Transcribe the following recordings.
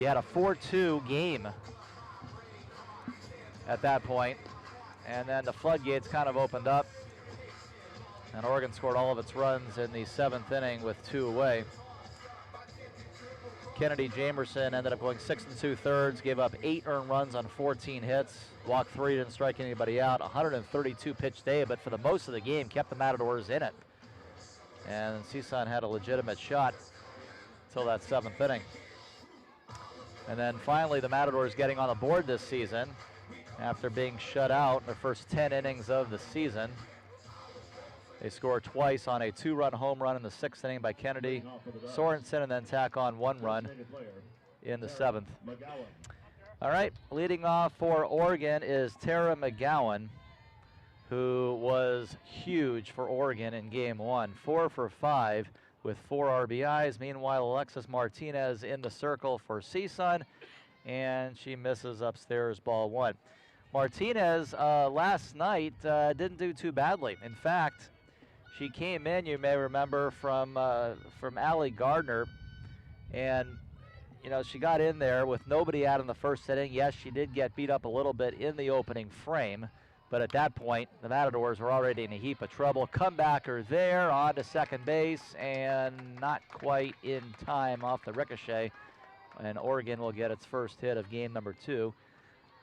He had a 4-2 game at that point, and then the floodgates kind of opened up, and Oregon scored all of its runs in the 7th inning with 2 away. Kennedy Jamerson ended up going 6 2/3, gave up 8 earned runs on 14 hits, walked 3, didn't strike anybody out. 132 pitch day, but for the most of the game kept the Matadors in it. And CSUN had a legitimate shot until that 7th inning. And then finally the Matadors getting on the board this season after being shut out in their first 10 innings of the season. They scored twice on a 2-run home run in the 6th inning by Kennedy Sorensen, and then tack on 1 run in the 7th. All right, leading off for Oregon is Tara McGowan, who was huge for Oregon in game 1. 4 for 5 with 4 RBIs. Meanwhile, Alexis Martinez in the circle for CSUN, and she misses upstairs, ball 1. Martinez last night didn't do too badly. In fact, she came in, you may remember, from Allie Gardner, and you know, she got in there with nobody out in the 1st inning. Yes, she did get beat up a little bit in the opening frame, but at that point, the Matadors were already in a heap of trouble. Comebacker there, on to second base, and not quite in time off the ricochet, and Oregon will get its first hit of game number 2.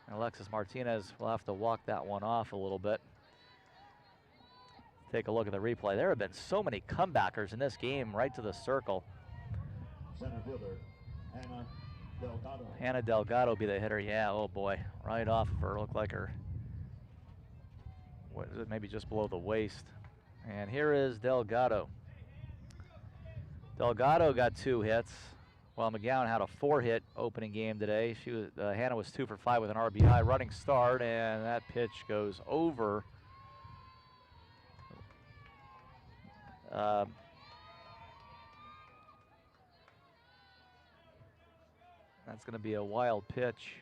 And Alexis Martinez will have to walk that one off a little bit. Take a look at the replay. There have been so many comebackers in this game, right to the circle. Center fielder, Hannah Delgado. Hannah Delgado be the hitter. Yeah, oh boy, right off of her. Looked like her, what is it, maybe just below the waist. And here is Delgado. Delgado got 2 hits, while McGowan had a 4-hit opening game today. She was, Hannah was 2 for 5 with an RBI. Running start, and that pitch goes over. That's going to be a wild pitch.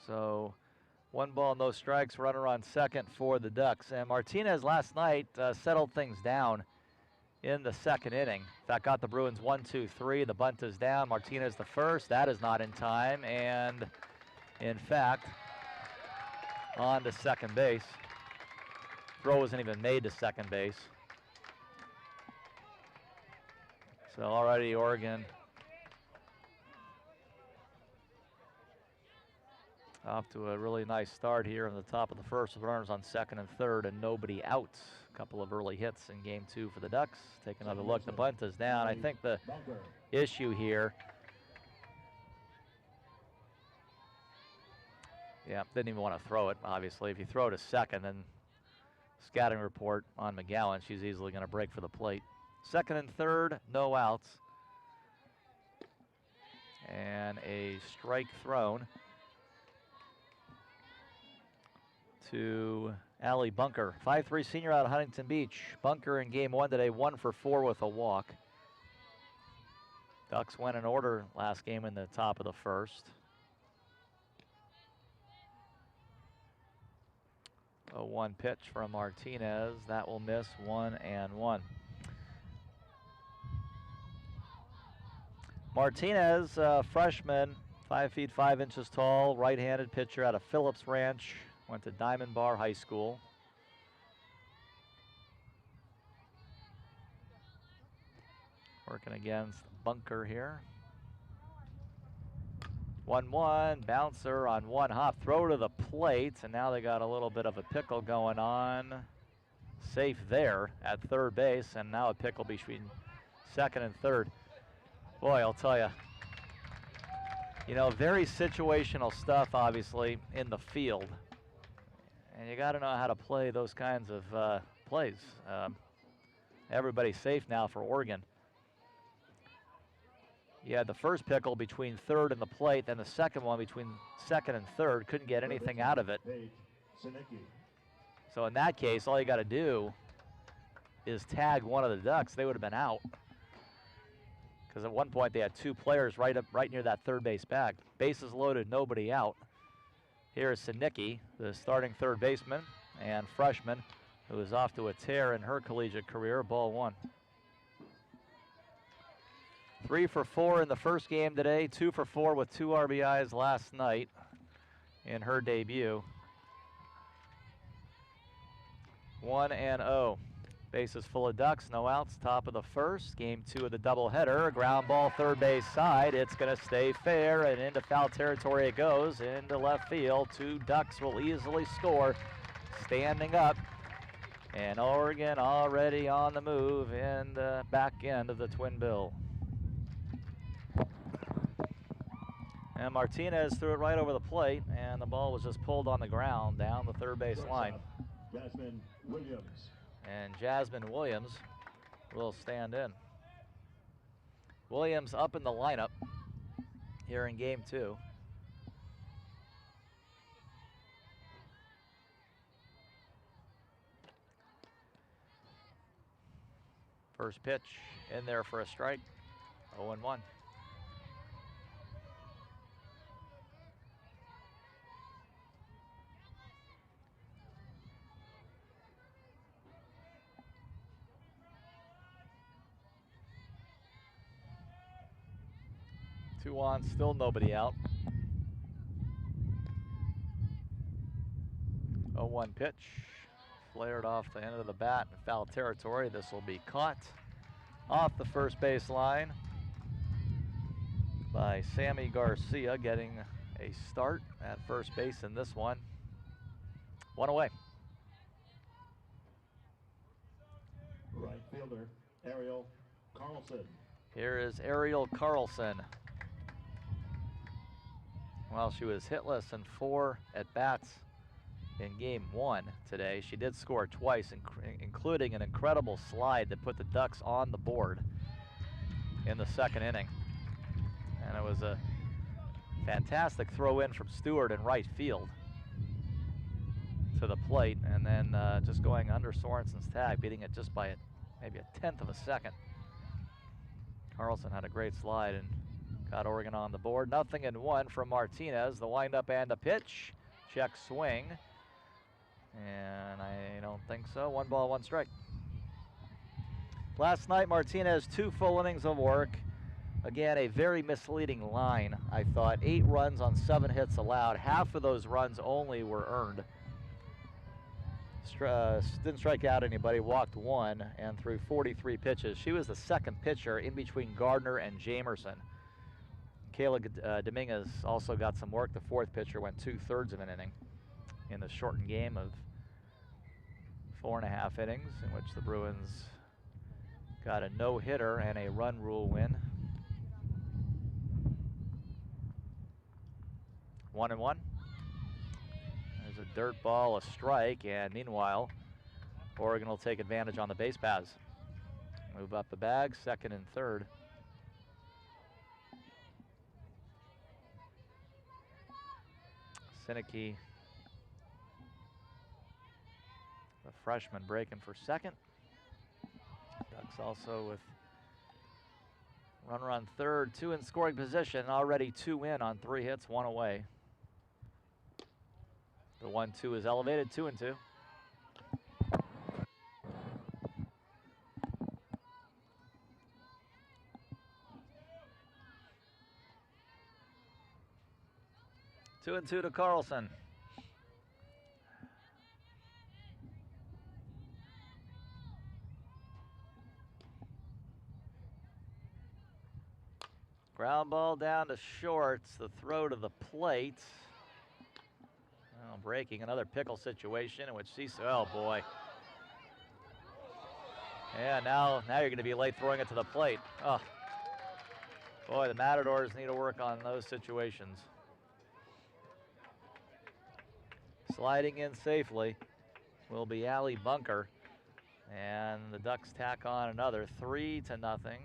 So 1 ball, no strikes, runner on second for the Ducks. And Martinez last night settled things down in the 2nd inning. In fact, got the Bruins 1-2-3. The bunt is down. Martinez the first. That is not in time. And in fact, on to second base. Throw wasn't even made to second base. So already Oregon off to a really nice start here in the top of the 1st with runners on 2nd and 3rd and nobody out. A couple of early hits in game 2 for the Ducks. Take another look. The bunt is down. I think the issue here, yeah, didn't even want to throw it, obviously. If you throw to second, then scouting report on McGowan, she's easily going to break for the plate. 2nd and 3rd, no outs. And a strike thrown to Allie Bunker. 5'3" senior out of Huntington Beach. Bunker in game 1 today, 1 for 4 with a walk. Ducks went in order last game in the top of the 1st. A 1 pitch from Martinez. That will miss, 1-1. Martinez, freshman, 5 feet 5 inches tall, right-handed pitcher out of Phillips Ranch. Went to Diamond Bar High School. Working against Bunker here. 1-1, bouncer on 1 hop, throw to the plate, and now they got a little bit of a pickle going on. Safe there at 3rd base, and now a pickle between 2nd and 3rd. Boy, I'll tell you, you know, very situational stuff, obviously, in the field. And you got to know how to play those kinds of plays. Everybody's safe now for Oregon. You had the first pickle between 3rd and the plate, then the second one between 2nd and 3rd. Couldn't get anything out of it. So in that case, all you got to do is tag one of the Ducks. They would have been out. Because at one point they had 2 players right near that 3rd base bag. Bases loaded, nobody out. Here is Sinicki, the starting 3rd baseman and freshman, who is off to a tear in her collegiate career. Ball one. 3 for 4 in the first game today, 2 for 4 with 2 RBIs last night in her debut. 1-0. Bases full of Ducks, no outs, top of the first. Game 2 of the doubleheader. Ground ball third base side. It's going to stay fair, and into foul territory it goes, into left field. 2 Ducks will easily score, standing up. And Oregon already on the move in the back end of the Twin Bill. And Martinez threw it right over the plate, and the ball was just pulled on the ground down the third base line. Jasmine Williams. And Jasmine Williams will stand in. Williams up in the lineup here in game 2. First pitch in there for a strike. 0-1. Two on, still nobody out. 0-1 pitch. Flared off the end of the bat in foul territory. This will be caught off the first base line by Sammy Garcia, getting a start at first base in this one. 1 away. Right fielder, Ariel Carlson. Here is Ariel Carlson. While she was hitless in 4 at-bats in game 1 today, she did score twice, including an incredible slide that put the Ducks on the board in the second inning. And it was a fantastic throw in from Stewart in right field to the plate, and then just going under Sorensen's tag, beating it just by maybe a tenth of a second. Carlson had a great slide and got Oregon on the board. 0-1 from Martinez. The windup and the pitch. Check swing. And I don't think so. 1 ball, 1 strike. Last night, Martinez 2 full innings of work. Again, a very misleading line, I thought. 8 runs on 7 hits allowed. Half of those runs only were earned. Didn't strike out anybody, walked 1, and threw 43 pitches. She was the second pitcher in between Gardner and Jamerson. Kayla Dominguez also got some work. The 4th pitcher went 2/3 of an inning in the shortened game of 4.5 innings, in which the Bruins got a no-hitter and a run rule win. 1-1. There's a dirt ball, a strike, and meanwhile, Oregon will take advantage on the base paths. Move up the bag, 2nd and 3rd. Sinicki, the freshman, breaking for 2nd. Ducks also with runner on 3rd, 2 in scoring position, already 2 in on 3 hits, 1 away. The 1-2 is elevated, 2-2. Two and 2 to Carlson. Ground ball down to shorts. The throw to the plate. Well, breaking, another pickle situation in which CSUN, oh boy. Yeah, now you're going to be late throwing it to the plate. Oh, boy, the Matadors need to work on those situations. Sliding in safely will be Allie Bunker, and the Ducks tack on another 3-0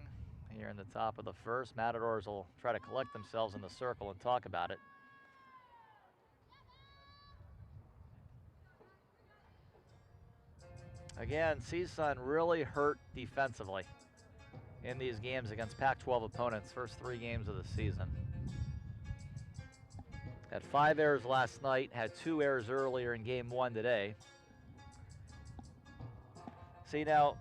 here in the top of the first. Matadors will try to collect themselves in the circle and talk about it. Again, CSUN really hurt defensively in these games against Pac-12 opponents, first 3 games of the season. Had 5 errors last night, had 2 errors earlier in game 1 today. See now,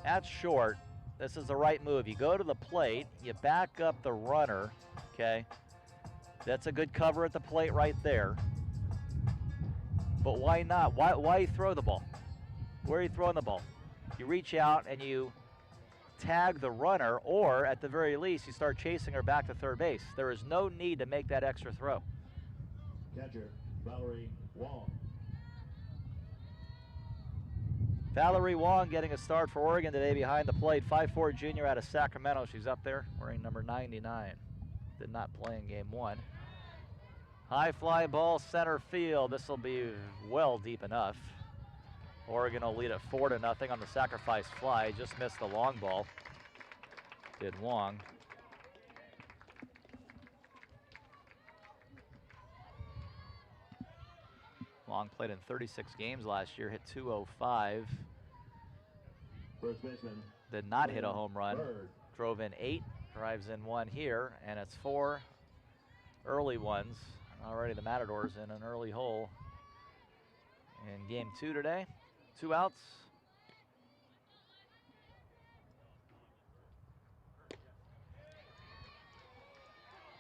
at short, this is the right move. You go to the plate, you back up the runner, okay? That's a good cover at the plate right there. But why not? Why throw the ball? Where are you throwing the ball? You reach out and you tag the runner, or at the very least, you start chasing her back to third base. There is no need to make that extra throw. Catcher, Valerie Wong. Valerie Wong getting a start for Oregon today behind the plate. 5'4" junior out of Sacramento. She's up there wearing number 99. Did not play in game 1. High fly ball center field. This will be well deep enough. Oregon will lead at 4-0 on the sacrifice fly. Just missed the long ball. Did Wong. Long played in 36 games last year, hit 205. First baseman. Did not hit a home run. Bird. Drove in 8, drives in 1 here, and it's 4 early ones. Already the Matadors in an early hole in game 2 today. 2 outs.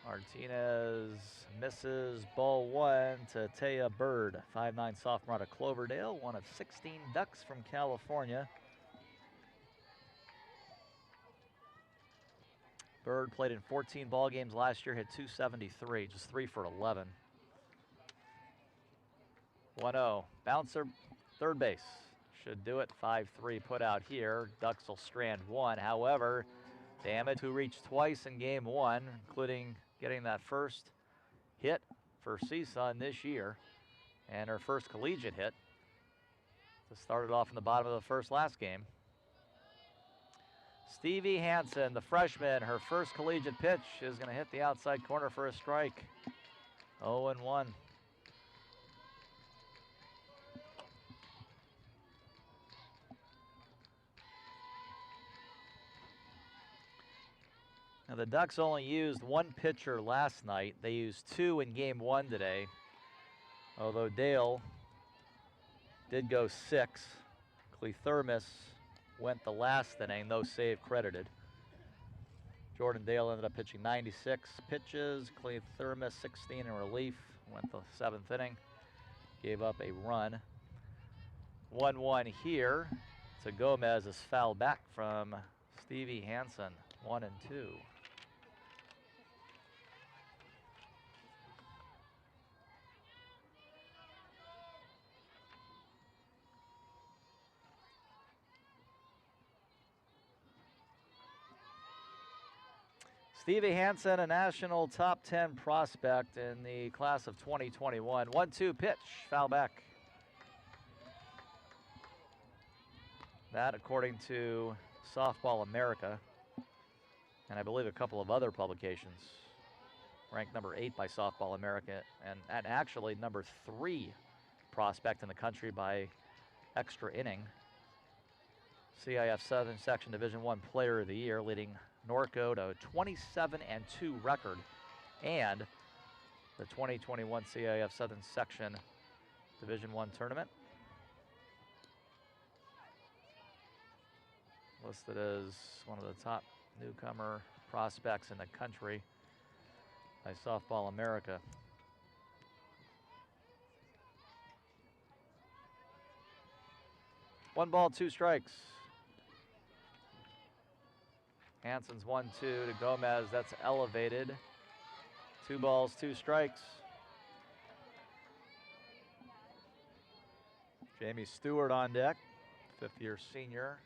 Martinez misses ball 1 to Taya Bird, 5'9" sophomore out of Cloverdale, one of 16 Ducks from California. Bird played in 14 ball games last year, hit 273, just 3 for 11. 1-0, bouncer, third base. Should do it, 5-3 put out here. Ducks will strand 1. However, Dammit, who reached twice in game 1, including getting that first hit for CSUN this year, and her first collegiate hit. Just started off in the bottom of the first last game. Stevie Hansen, the freshman, her first collegiate pitch is going to hit the outside corner for a strike. 0-1. Now the Ducks only used 1 pitcher last night. They used 2 in game 1 today. Although Dale did go 6. Clethermis went the last inning, no save credited. Jordan Dale ended up pitching 96 pitches. Clethermis 16 in relief, went the 7th inning. Gave up a run. 1-1 here to Gomez is fouled back from Stevie Hansen. 1-2. Stevie Hansen, a national top 10 prospect in the class of 2021. 1-2 pitch, foul back. That, according to Softball America, and I believe a couple of other publications, ranked number 8 by Softball America, and actually number 3 prospect in the country by extra inning. CIF Southern Section Division I Player of the Year, leading Norco to a 27-2 record, and the 2021 CIF Southern Section Division I tournament. Listed as one of the top newcomer prospects in the country by Softball America. One ball, 2 strikes. Hansen's 1-2 to Gomez. That's elevated. 2 balls, 2 strikes. Jamie Stewart on deck, 5th-year senior.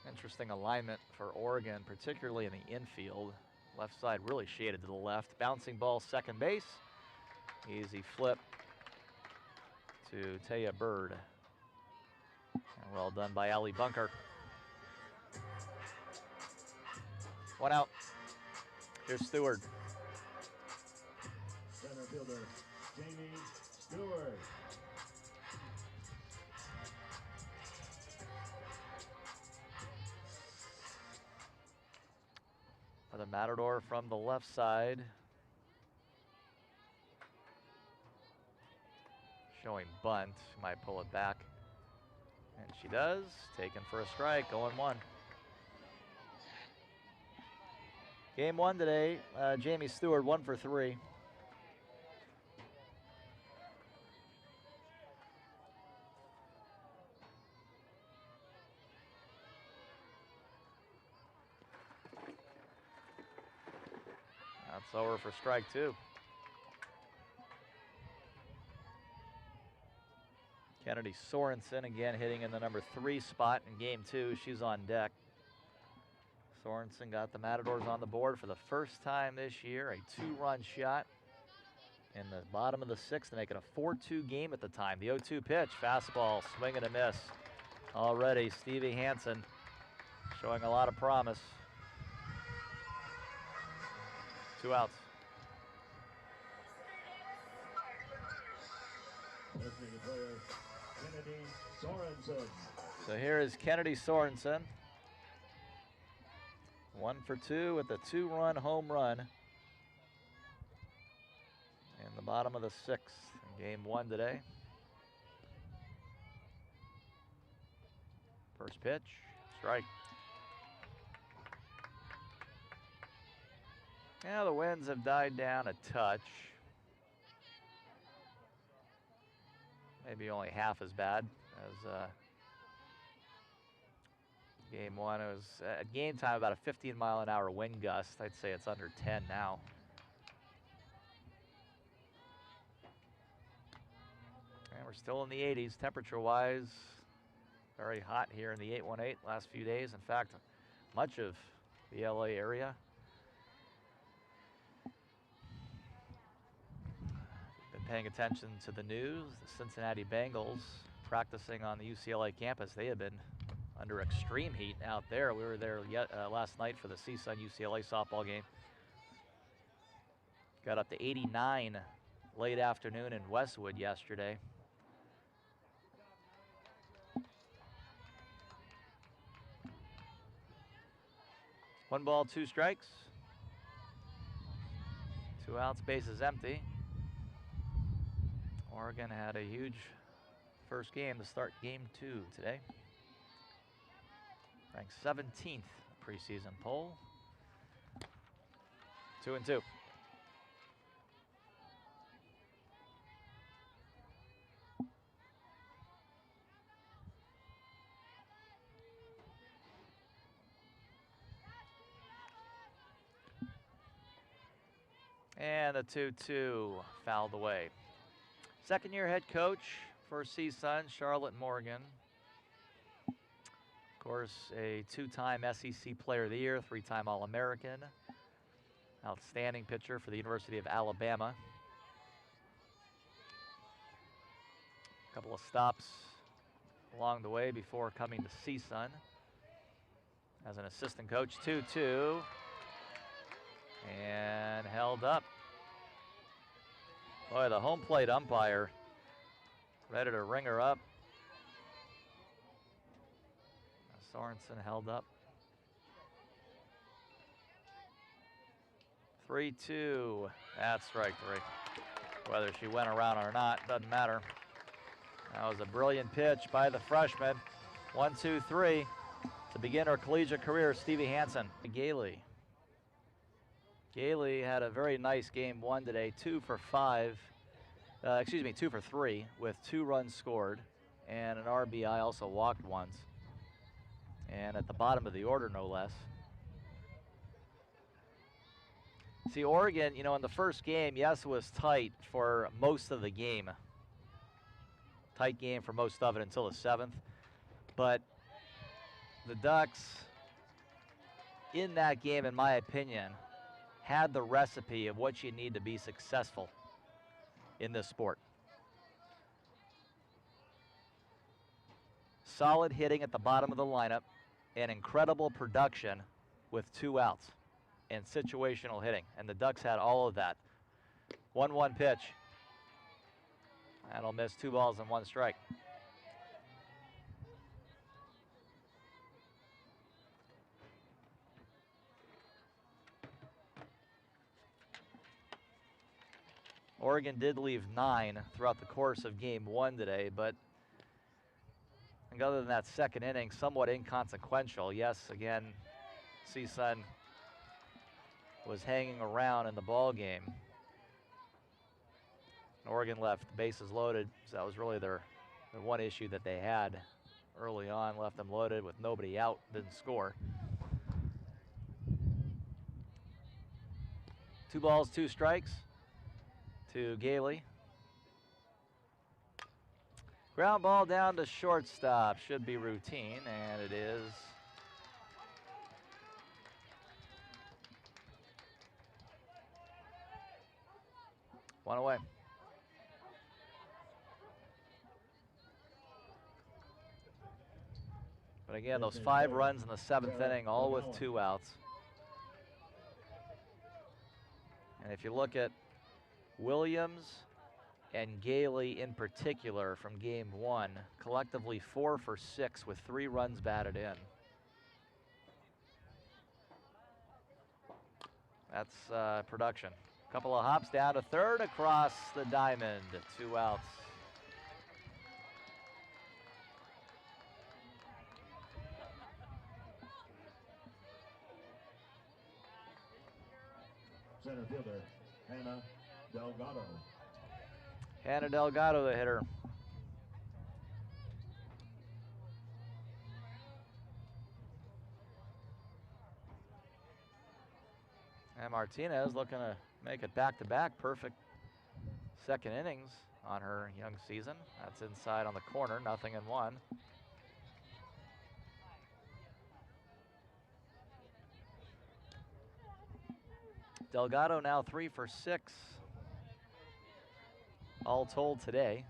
Interesting alignment for Oregon, particularly in the infield. Left side really shaded to the left. Bouncing ball, second base. Easy flip to Taya Bird. And well done by Ali Bunker. 1 out. Here's Stewart. Center fielder, Jamie Stewart. Another Matador from the left side. showing bunt. Might pull it back. And she does. Taken for a strike, 0-1. Game 1 today, Jamie Stewart 1 for 3. That's over for strike 2. Kennedy Sorensen again hitting in the number 3 spot in game 2. She's on deck. Sorensen got the Matadors on the board for the first time this year. A 2-run shot in the bottom of the 6th to make it a 4-2 game at the time. The 0-2 pitch, fastball, swing and a miss. Already Stevie Hansen showing a lot of promise. 2 outs. Designated player, Kennedy Sorensen. So here is Kennedy Sorensen. 1 for 2 with a 2-run home run in the bottom of the 6th in game 1 today. First pitch, strike. Yeah, the winds have died down a touch. Maybe only half as bad as game 1. It was at game time about a 15-mile-an-hour wind gust. I'd say it's under 10 now. And we're still in the 80s temperature-wise. Very hot here in the 818 last few days. In fact, much of the LA area. Been paying attention to the news. The Cincinnati Bengals practicing on the UCLA campus. They have been under extreme heat out there. We were there last night for the CSUN UCLA softball game. Got up to 89 late afternoon in Westwood yesterday. One ball, 2 strikes. 2 outs, bases empty. Oregon had a huge first game to start game 2 today. Ranked 17th preseason poll. 2-2. And the 2-2 fouled away. Second-year head coach for CSUN, Charlotte Morgan. Of course, a 2-time SEC Player of the Year, 3-time All-American. Outstanding pitcher for the University of Alabama. A couple of stops along the way before coming to CSUN. As an assistant coach, 2-2. And held up. Boy, the home plate umpire ready to ring her up. Sorensen held up. 3-2. That's strike 3. Whether she went around or not, doesn't matter. That was a brilliant pitch by the freshman. 1-2-3 to begin her collegiate career, Stevie Hansen. Gailey. Gailey had a very nice game 1 today, 2 for 3 with 2 runs scored and an RBI, also walked once. And at the bottom of the order, no less. See, Oregon, you know, in the first game, yes, it was tight for most of the game. Tight game for most of it until the 7th. But the Ducks, in that game, in my opinion, had the recipe of what you need to be successful in this sport. Solid hitting at the bottom of the lineup and incredible production with 2 outs and situational hitting. And the Ducks had all of that. 1-1 pitch. That'll miss, 2 balls and 1 strike. Oregon did leave 9 throughout the course of game 1 today, but I think other than that second inning, somewhat inconsequential. Yes, again, CSUN was hanging around in the ball game. Oregon left bases loaded, so that was really their one issue that they had early on. Left them loaded with nobody out, didn't score. 2 balls, 2 strikes to Gailey. Ground ball down to shortstop. Should be routine, and it is. One away. But again, those 5 runs in the 7th inning, all with 2 outs. And if you look at Williams and Gailey in particular from game 1, collectively 4 for 6 with 3 runs batted in. That's production. Couple of hops down to third, across the diamond, 2 outs. Center fielder, Hannah Delgado. Hannah Delgado, the hitter. And Martinez looking to make it back-to-back. Perfect second innings on her young season. That's inside on the corner, 0-1. Delgado now 3 for 6, all told today.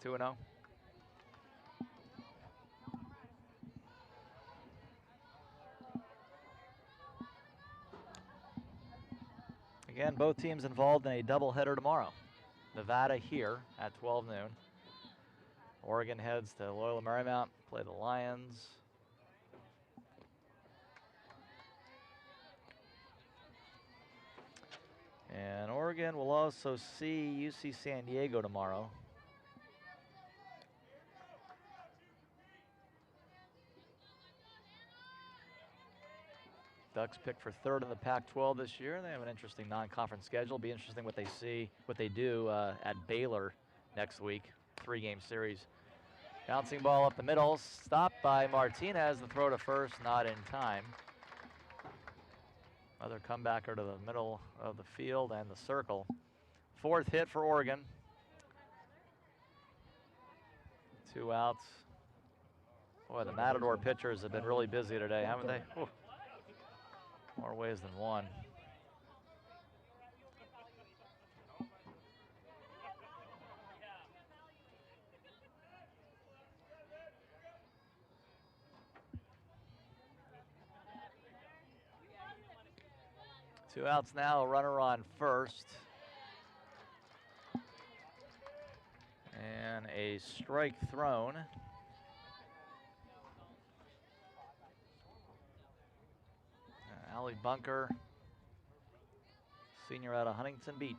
Two and 0. Again, both teams involved in a doubleheader tomorrow. Nevada here at 12 noon. Oregon heads to Loyola Marymount, play the Lions. And Oregon will also see UC San Diego tomorrow. Ducks picked for 3rd in the Pac-12 this year. They have an interesting non-conference schedule. Be interesting what they do at Baylor next week. 3-game series. Bouncing ball up the middle, stopped by Martinez. The throw to first, not in time. Another comebacker to the middle of the field and the circle. 4th hit for Oregon. 2 outs. Boy, the Matador pitchers have been really busy today, haven't they? Ooh. More ways than one. Two outs now, a runner on first. And a strike thrown. Allie Bunker, senior out of Huntington Beach.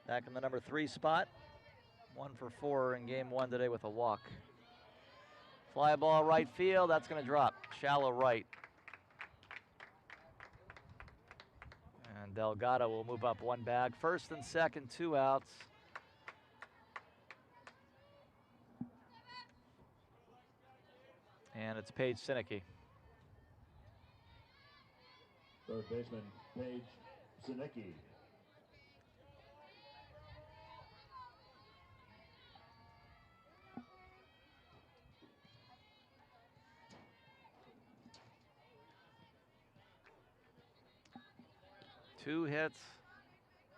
Back in the number 3 spot. 1 for 4 in game 1 today with a walk. Fly ball right field, that's going to drop. Shallow right. And Delgado will move up 1 bag. 1st and 2nd, 2 outs. And it's Paige Sinicki. Third baseman, Paige Sinicki. Two hits,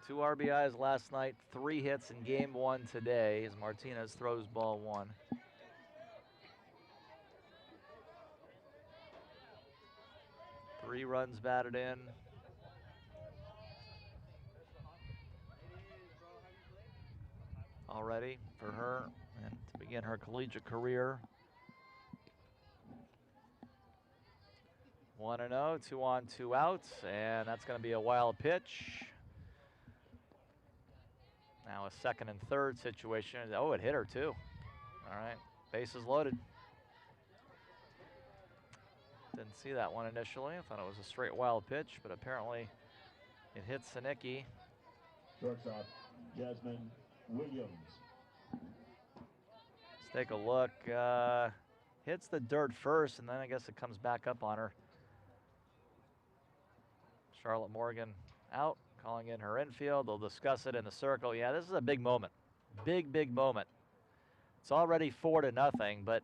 2 RBIs last night, 3 hits in game 1 today as Martinez throws ball 1. Three runs batted in. Already for her. And to begin in her collegiate career. 1-0, 2 on, 2 outs, and that's going to be a wild pitch. Now a second and third situation. Oh, it hit her too. All right, bases loaded. Didn't see that one initially. I thought it was a straight wild pitch, but apparently it hit Sinicki. Shortstop, Jasmine Williams. Let's take a look. Hits the dirt first, and then I guess it comes back up on her. Charlotte Morgan out, calling in her infield. They'll discuss it in the circle. Yeah, this is a big moment. Big, big moment. It's already 4-0, but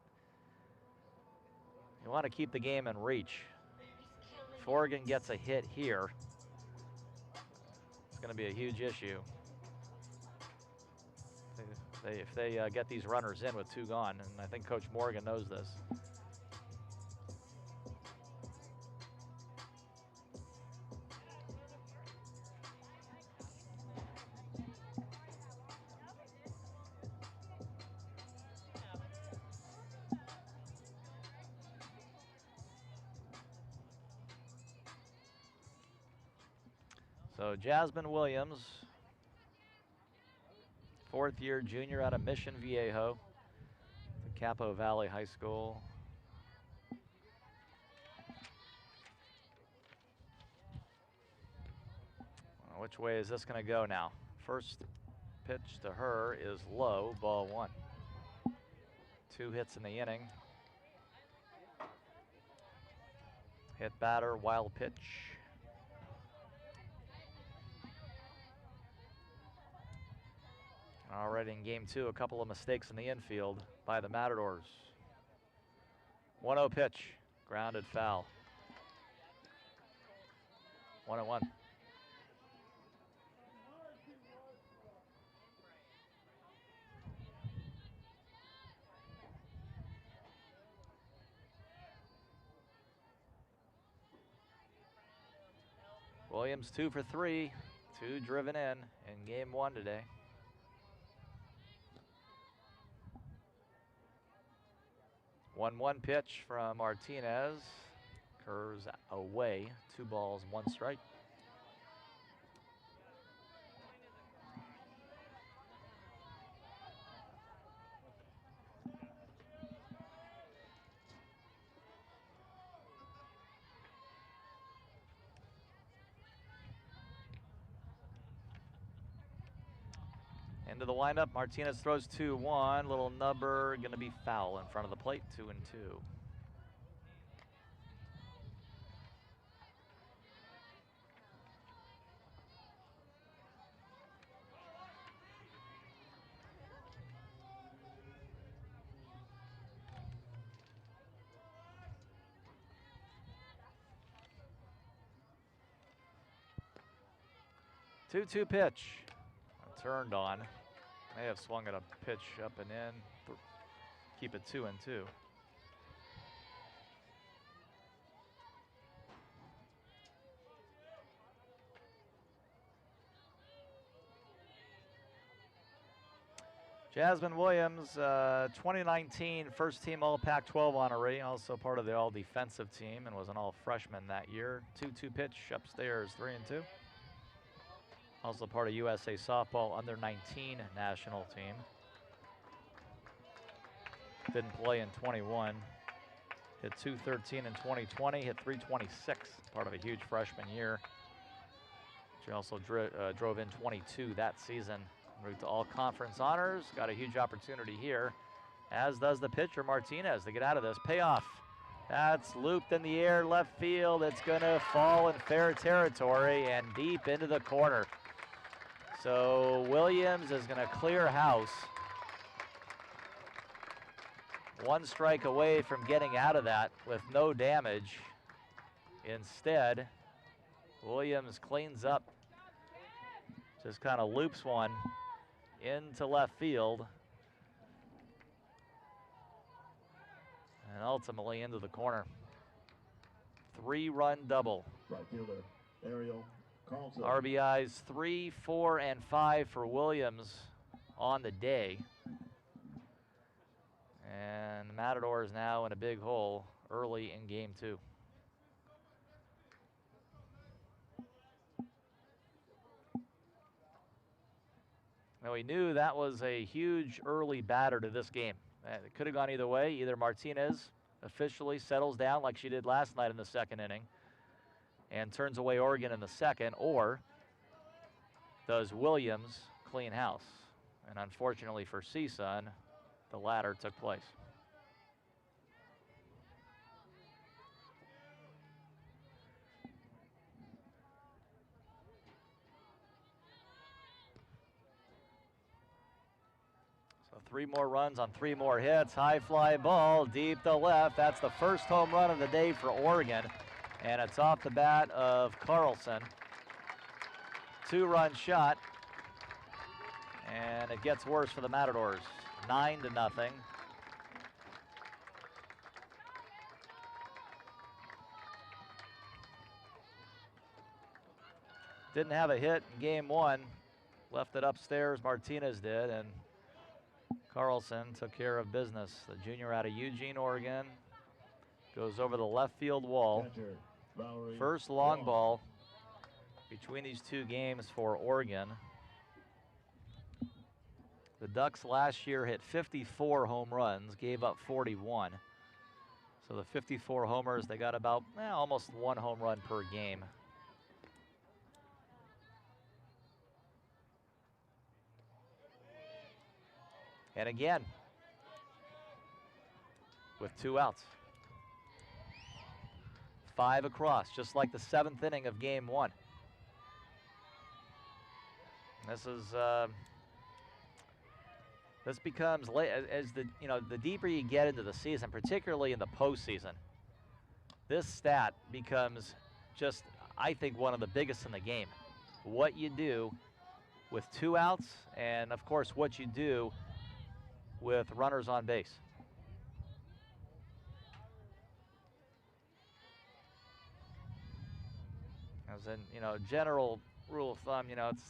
you want to keep the game in reach. If Oregon gets a hit here, it's going to be a huge issue. If they get these runners in with 2 gone, and I think Coach Morgan knows this. So Jasmine Williams, 4th-year junior out of Mission Viejo, the Capo Valley High School. Which way is this going to go now? First pitch to her is low, ball 1. 2 hits in the inning. Hit batter, wild pitch. Already in game 2, a couple of mistakes in the infield by the Matadors. 1-0 pitch, grounded foul. 1-1. Williams 2 for 3, 2 driven in game 1 today. 1-1 pitch from Martinez. Curves away. 2 balls, 1 strike. Into the windup, Martinez throws 2-1. Little number going to be foul in front of the plate, 2-2. Two pitch, turned on. May have swung at a pitch up and in. Keep it 2-2. Jasmine Williams, 2019 first team All Pac-12 honoree, also part of the all defensive team and was an all freshman that year. 2-2 pitch upstairs, 3-2. Also part of USA Softball under 19 national team. Didn't play in 21. Hit 213 in 2020, hit 326, part of a huge freshman year. She also drove in 22 that season. Route to all conference honors. Got a huge opportunity here, as does the pitcher Martinez to get out of this. Payoff. That's looped in the air, left field. It's going to fall in fair territory and deep into the corner. So Williams is going to clear house. 1 strike away from getting out of that with no damage. Instead, Williams cleans up. Just kind of loops one into left field. And ultimately into the corner. 3-run double. Right fielder, Ariel Carlson. RBIs 3, 4, and 5 for Williams on the day. And the Matadors now in a big hole early in game 2. Now we knew that was a huge early batter to this game. It could have gone either way. Either Martinez officially settles down like she did last night in the second inning and turns away Oregon in the second, or does Williams clean house? And unfortunately for CSUN, the latter took place. So 3 more runs on 3 more hits. High fly ball deep to left. That's the first home run of the day for Oregon. And it's off the bat of Carlson. 2-run shot. And it gets worse for the Matadors. 9-0. Didn't have a hit in game 1. Left it upstairs, Martinez did, and Carlson took care of business. The junior out of Eugene, Oregon, goes over the left field wall. First long ball between these 2 games for Oregon. The Ducks last year hit 54 home runs, gave up 41. So the 54 homers, they got about almost 1 home run per game. And again, with 2 outs. 5 across, just like the 7th inning of game 1. This is this becomes as the deeper you get into the season, particularly in the postseason. This stat becomes just, I think, one of the biggest in the game. What you do with 2 outs, and of course what you do with runners on base. As in, general rule of thumb, it's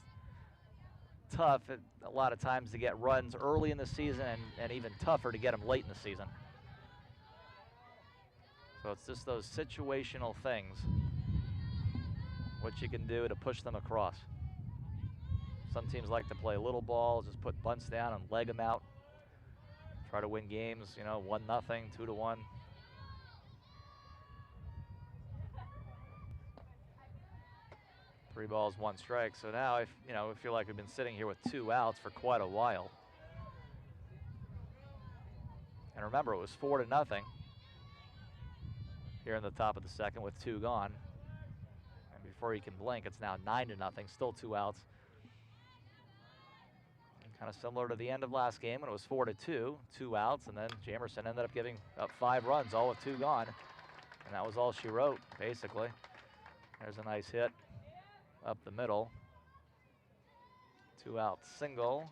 tough a lot of times to get runs early in the season, and even tougher to get them late in the season. So it's just those situational things, what you can do to push them across. Some teams like to play little ball, just put bunts down and leg them out. Try to win games, 1-0, 2-1. Three balls, 1 strike. So now, I feel like we've been sitting here with 2 outs for quite a while. And remember, it was 4-0 here in the top of the second with 2 gone. And before you can blink, it's now 9-0, still 2 outs. Kind of similar to the end of last game when it was 4-2, 2 outs, and then Jamerson ended up giving up 5 runs, all with 2 gone. And that was all she wrote, basically. There's a nice hit up the middle. 2 out single.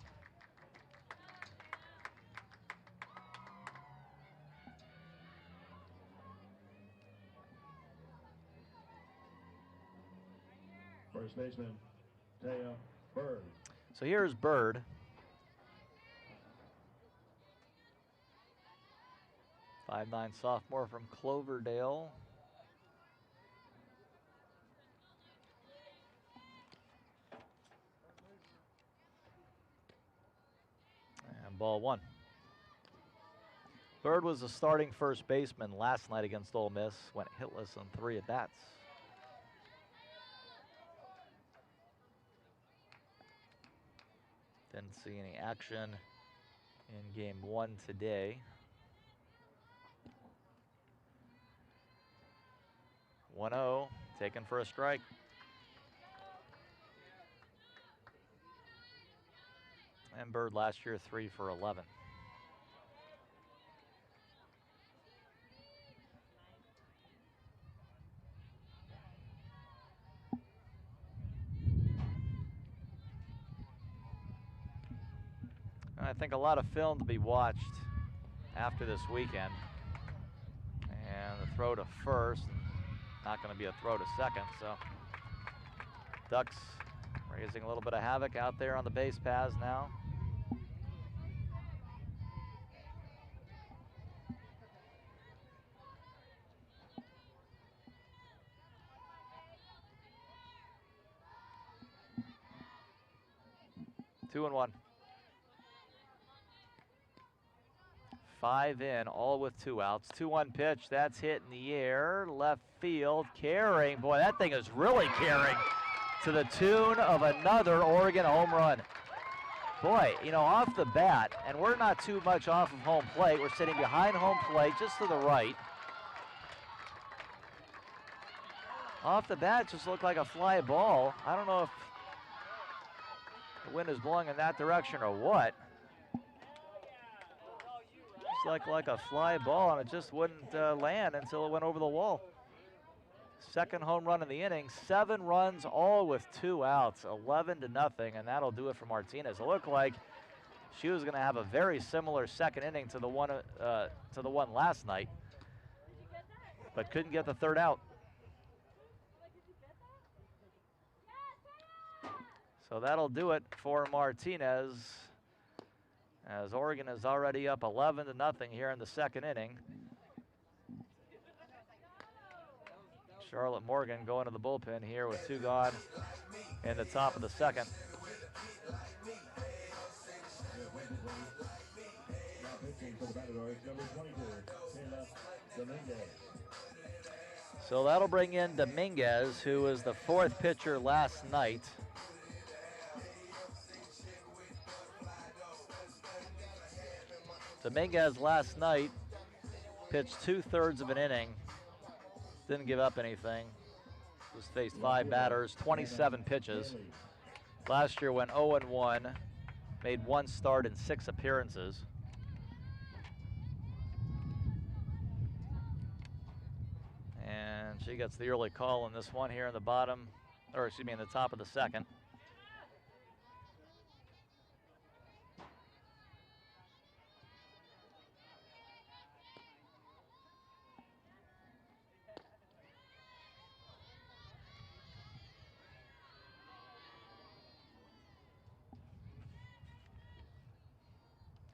First baseman, Taya Bird. So here's Bird. .59 sophomore from Cloverdale. And ball 1. Bird was the starting first baseman last night against Ole Miss. Went hitless on 3 at-bats. Didn't see any action in game 1 today. 1-0, taken for a strike. And Bird last year 3 for 11. I think a lot of film to be watched after this weekend. And the throw to first, not going to be a throw to second, so Ducks raising a little bit of havoc out there on the base paths now. 2-1. 5 in, all with 2 outs. 2-1 pitch, that's hit in the air, left field, carrying. Boy, that thing is really carrying to the tune of another Oregon home run. Boy, you know, off the bat, and we're not too much off of home plate. We're sitting behind home plate, just to the right. Off the bat, just looked like a fly ball. I don't know if the wind is blowing in that direction or what. Just like a fly ball, and it just wouldn't land until it went over the wall. Second home run in the inning, 7 runs, all with 2 outs, 11-0, and that'll do it for Martinez. It looked like she was going to have a very similar second inning to the one last night, but couldn't get the third out. So that'll do it for Martinez, as Oregon is already up 11-0 here in the second inning. Charlotte Morgan going to the bullpen here with 2 gone in the top of the second. So that'll bring in Dominguez, who was the 4th pitcher last night. Dominguez last night pitched 2/3 of an inning. Didn't give up anything. Just faced 5 batters, 27 pitches. Last year went 0-1, made 1 start in 6 appearances. And she gets the early call in this one here in the bottom, or excuse me, in the top of the second.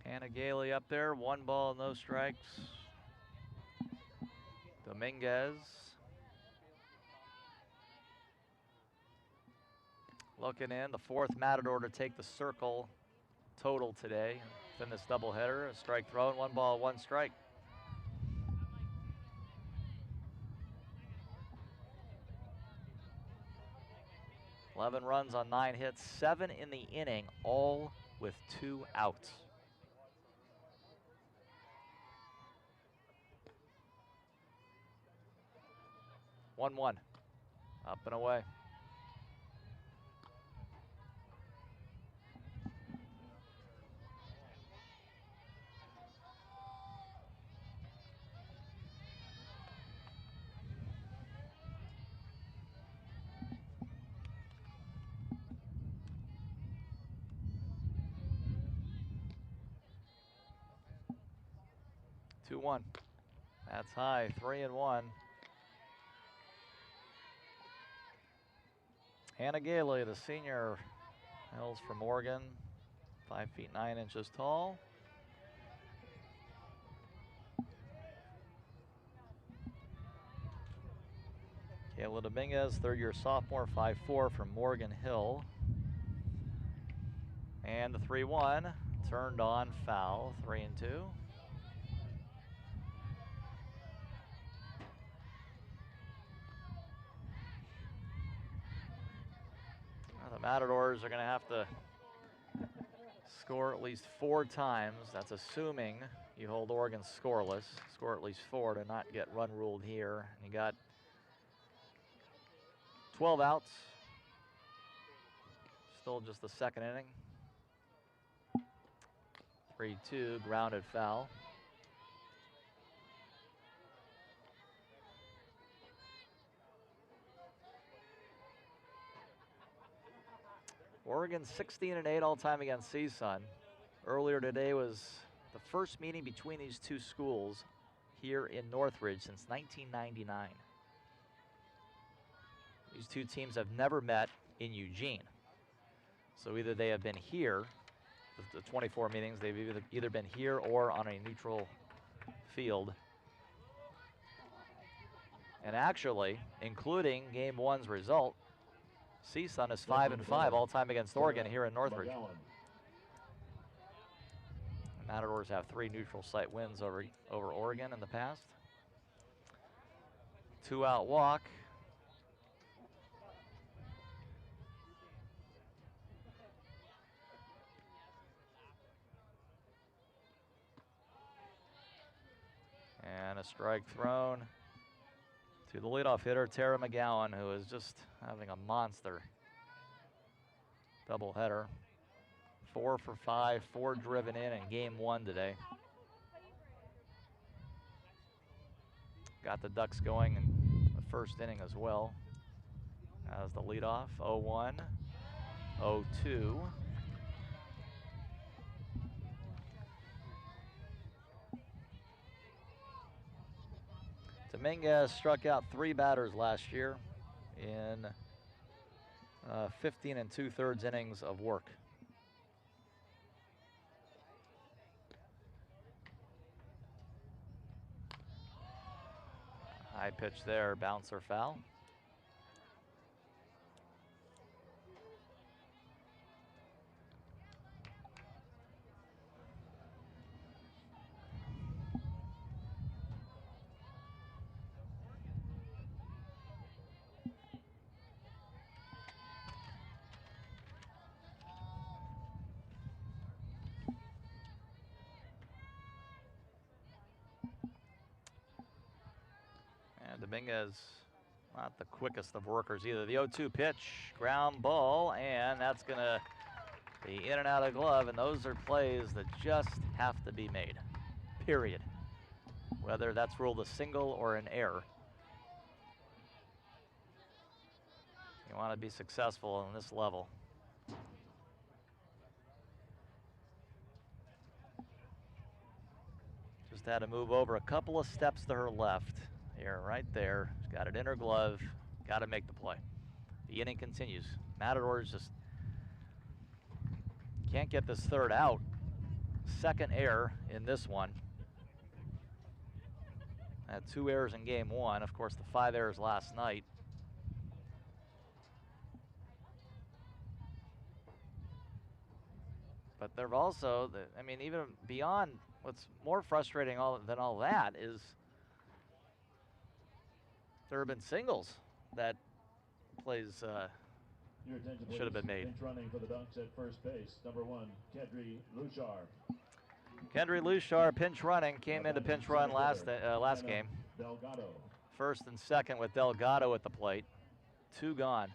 Hannah Gailey up there, 1 ball, no strikes. Dominguez looking in, the 4th Matador to take the circle total today in this doubleheader. A strike thrown, 1 ball, 1 strike. Eleven runs on 9 hits, 7 in the inning, all with 2 outs. One, up and away. Two, 1. That's high, 3-1. Hannah Gailey, the senior, hails from Oregon, 5 feet 9 inches tall. Kayla Dominguez, 3rd-year sophomore, 5'4", from Morgan Hill. And the 3-1, turned on, foul, 3-2. The Matadors are going to have to score at least 4 times. That's assuming you hold Oregon scoreless. Score at least 4 to not get run ruled here. You got 12 outs. Still just the second inning. 3-2, grounded foul. Oregon 16-8 all time against CSUN. Earlier today was the first meeting between these 2 schools here in Northridge since 1999. These 2 teams have never met in Eugene. So either they have been here, the 24 meetings, they've either been here or on a neutral field. And actually, including Game 1's result, CSUN is 5-5 all time against Oregon here in Northridge. Matadors have 3 neutral site wins over Oregon in the past. 2-out walk. And a strike thrown to the leadoff hitter, Tara McGowan, who is just having a monster doubleheader. 4 for 5, 4 driven in game 1 today. Got the Ducks going in the first inning as well. As the leadoff, 0-1, 0-2. Dominguez struck out 3 batters last year in 15 2/3 innings of work. High pitch there, bouncer foul. And Dominguez, not the quickest of workers either. The 0-2 pitch, ground ball, and that's going to be in and out of glove, and those are plays that just have to be made, period. Whether that's ruled a single or an error. You want to be successful on this level. Just had to move over a couple of steps to her left. Here, right there. She's got it in her glove. Got to make the play. The inning continues. Matadors just can't get this third out. Second error in this one. Had 2 errors in game 1. Of course, the 5 errors last night. But they've also, I mean, even beyond what's more frustrating than all that is there have been singles that plays should have been made. Pinch running for the Ducks at first base. Number 1, Kendry Luchar. Kendry Luchar pinch running, came into pinch run last game. Delgado. First and second with Delgado at the plate. 2 gone.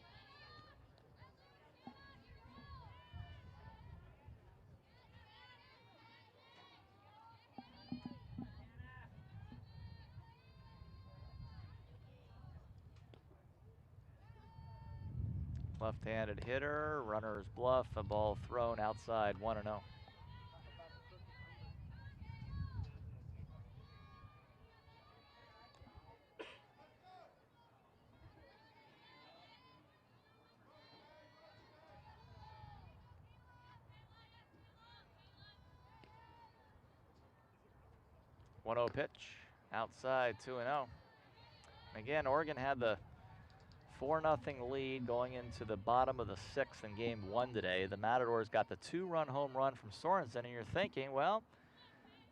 Left-handed hitter, runner's bluff, a ball thrown outside, 1-0. Pitch, outside, 2-0. Again, Oregon had the 4-0 lead going into the bottom of the 6th in game 1 today. The Matadors got the 2-run home run from Sorensen, and you're thinking, well,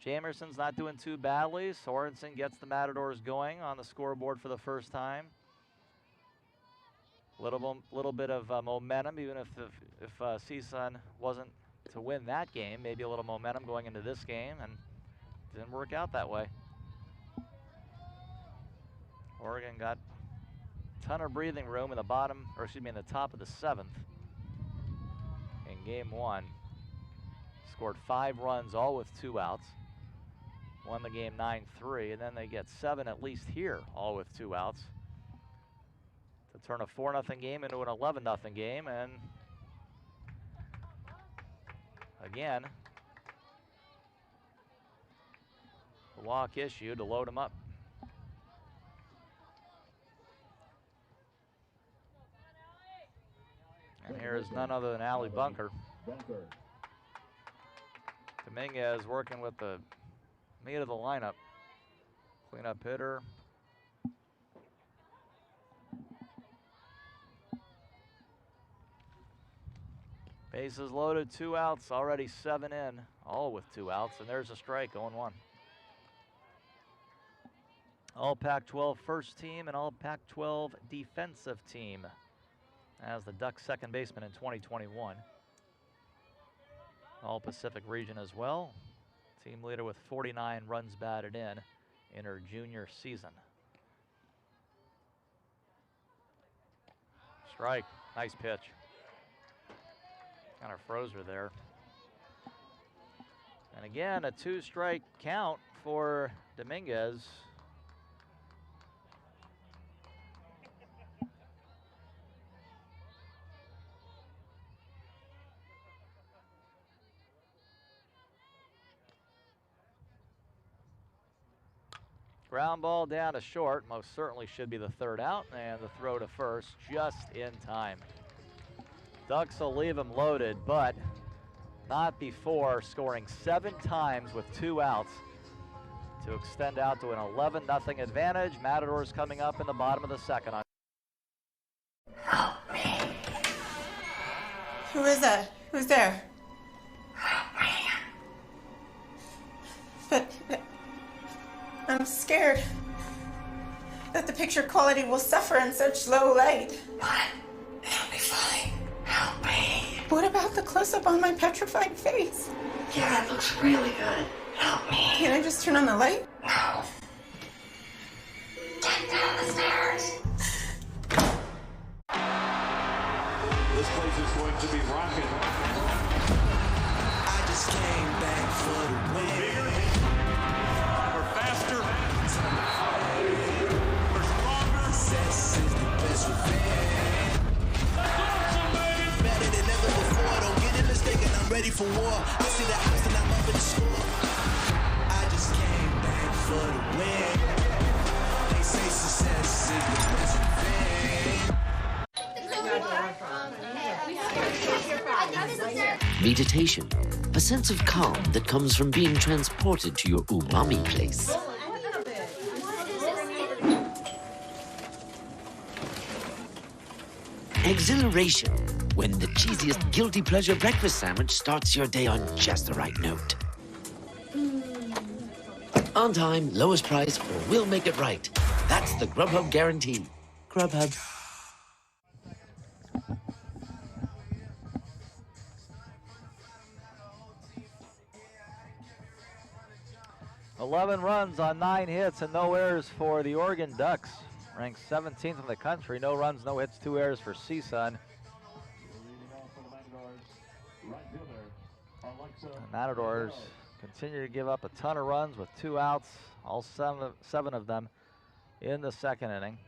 Jamerson's not doing too badly. Sorensen gets the Matadors going on the scoreboard for the first time. Little bit of momentum, even if CSUN wasn't to win that game, maybe a little momentum going into this game, and didn't work out that way. Oregon got a ton of breathing room in the bottom, or excuse me, in the top of the 7th in game 1. Scored 5 runs, all with 2 outs. Won the game 9-3, and then they get 7 at least here, all with 2 outs. To turn a 4-0 game into an 11-0 game, and again, the walk issued to load them up. And here is none other than Allie Bunker. Dominguez working with the meat of the lineup. Cleanup hitter. Bases loaded, 2 outs, already 7 in, all with 2 outs, and there's a strike, 0-1. All Pac-12 first team and all Pac-12 defensive team as the Ducks second baseman in 2021. All Pacific region as well. Team leader with 49 runs batted in her junior season. Strike, nice pitch. Kind of froze her there. And again, a 2-strike count for Dominguez. Ground ball down to short, most certainly should be the 3rd out, and the throw to first just in time. Ducks will leave them loaded, but not before scoring 7 times with 2 outs to extend out to an 11-0 advantage. Matadors coming up in the bottom of the 2nd. Help me. Who is that? Who's there? Help me. But I'm scared that the picture quality will suffer in such low light. What? It'll be fine. Help me. What about the close-up on my petrified face? Yeah, that looks really good. Help me. Can I just turn on the light? No. Take down the stairs. This place is going to be rocking. I just came back for the win. We're faster. We're stronger. Success is the best revenge. Better than ever before. Don't get it mistaken. I'm ready for war. I see the house and I'm up in the score. I just came back for the win. They say success is the best revenge. Meditation, a sense of calm that comes from being transported to your umami place. Exhilaration, when the cheesiest guilty pleasure breakfast sandwich starts your day on just the right note. On time, lowest price, or we'll make it right. That's the Grubhub guarantee. Grubhub. 11 runs on 9 hits and no errors for the Oregon Ducks. Ranked 17th in the country. No runs, no hits, 2 errors for CSUN. The Matadors continue to give up a ton of runs with 2 outs, all seven of them in the 2nd inning.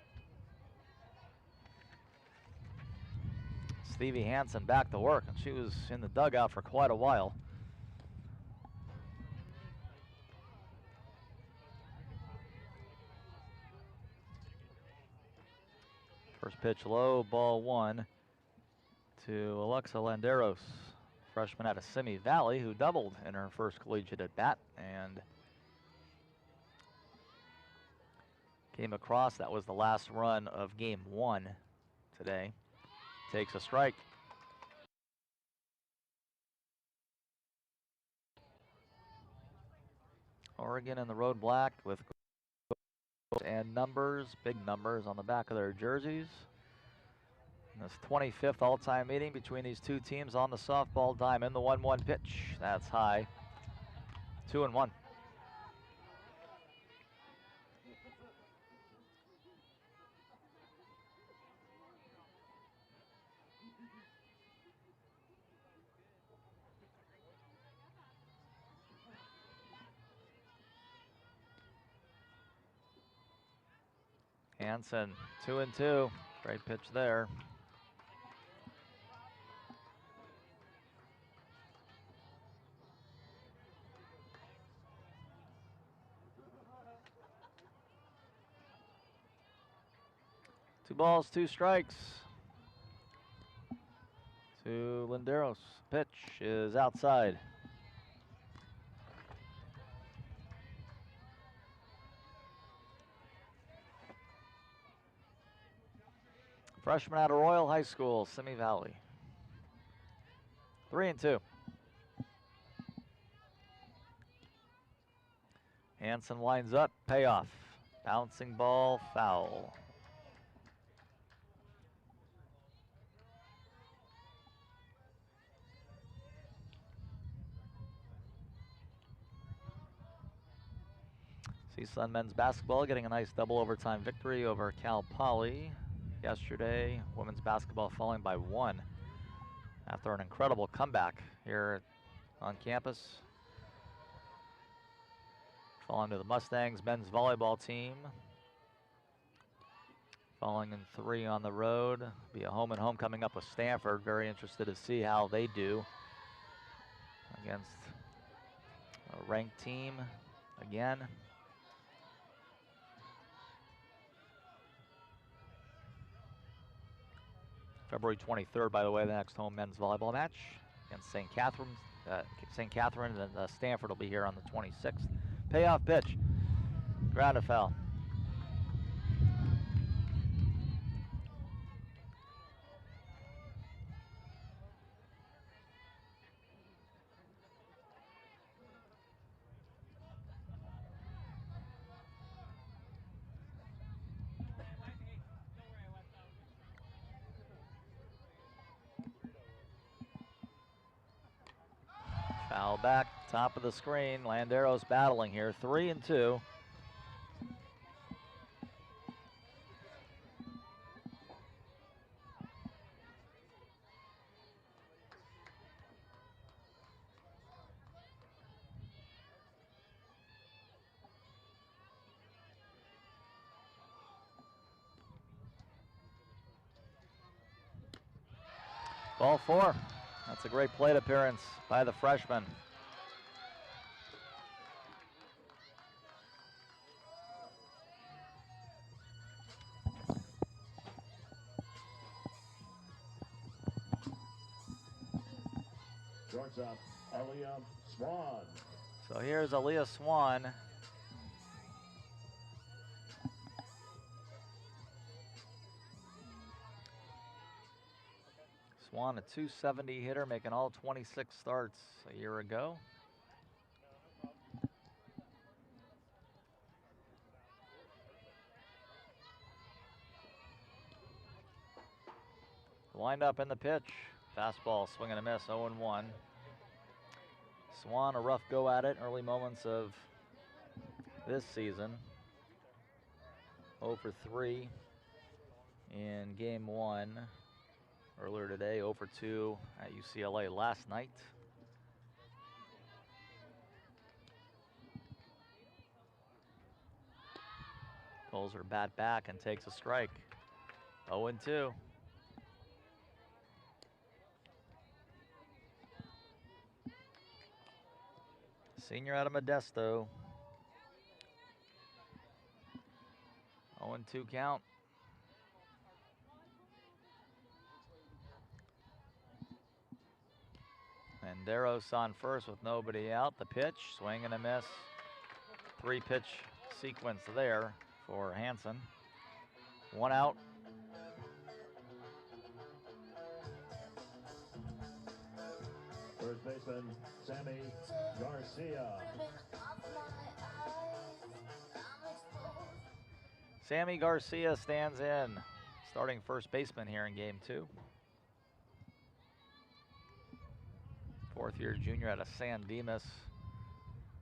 Stevie Hansen back to work, and she was in the dugout for quite a while. First pitch low, ball 1 to Alexa Landeros, freshman out of Simi Valley, who doubled in her first collegiate at bat and came across. That was the last run of game 1 today. Takes a strike. Oregon in the road black with and numbers, big numbers on the back of their jerseys. This 25th all-time meeting between these two teams on the softball diamond. The 1-1 pitch, that's high. 2-1. Hansen, 2-2. Great pitch there. Two balls, 2 strikes to Landeros. Pitch is outside. Freshman out of Royal High School, Simi Valley. 3-2. Hansen lines up, payoff. Bouncing ball, foul. CSUN men's basketball getting a nice double overtime victory over Cal Poly yesterday. Women's basketball falling by 1 after an incredible comeback here on campus. Falling to the Mustangs men's volleyball team. Falling in 3 on the road. Be a home and home coming up with Stanford. Very interested to see how they do against a ranked team again. February 23rd, by the way, the next home men's volleyball match against St. Catherine. And Stanford will be here on the 26th. Payoff pitch. Ground foul. Foul back, top of the screen. Landero's battling here. 3-2. Ball 4. That's a great plate appearance by the freshman. Shortstop, Aaliyah Swan. So here's Aaliyah Swan. Swan, a .270 hitter, making all 26 starts a year ago. Wind up in the pitch. Fastball, swing and a miss, 0-1. Swan, a rough go at it, early moments of this season. 0 for 3 in game 1 earlier today, 0 for 2 at UCLA last night. Pulls her bat back and takes a strike. 0-2. Senior out of Modesto. 0-2 count. And Deros on first with nobody out. The pitch, swing and a miss. 3-pitch sequence there for Hansen. 1 out. First baseman, Sammy Garcia. Sammy Garcia stands in, starting first baseman here in game 2. 4th-year junior out of San Dimas.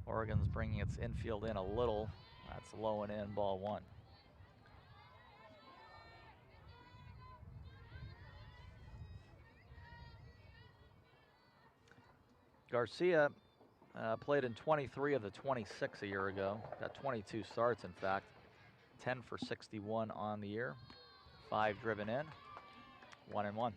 Oregon's bringing its infield in a little. That's low and in, ball 1. Garcia played in 23 of the 26 a year ago. Got 22 starts, in fact. 10 for 61 on the year. 5 driven in. 1-1.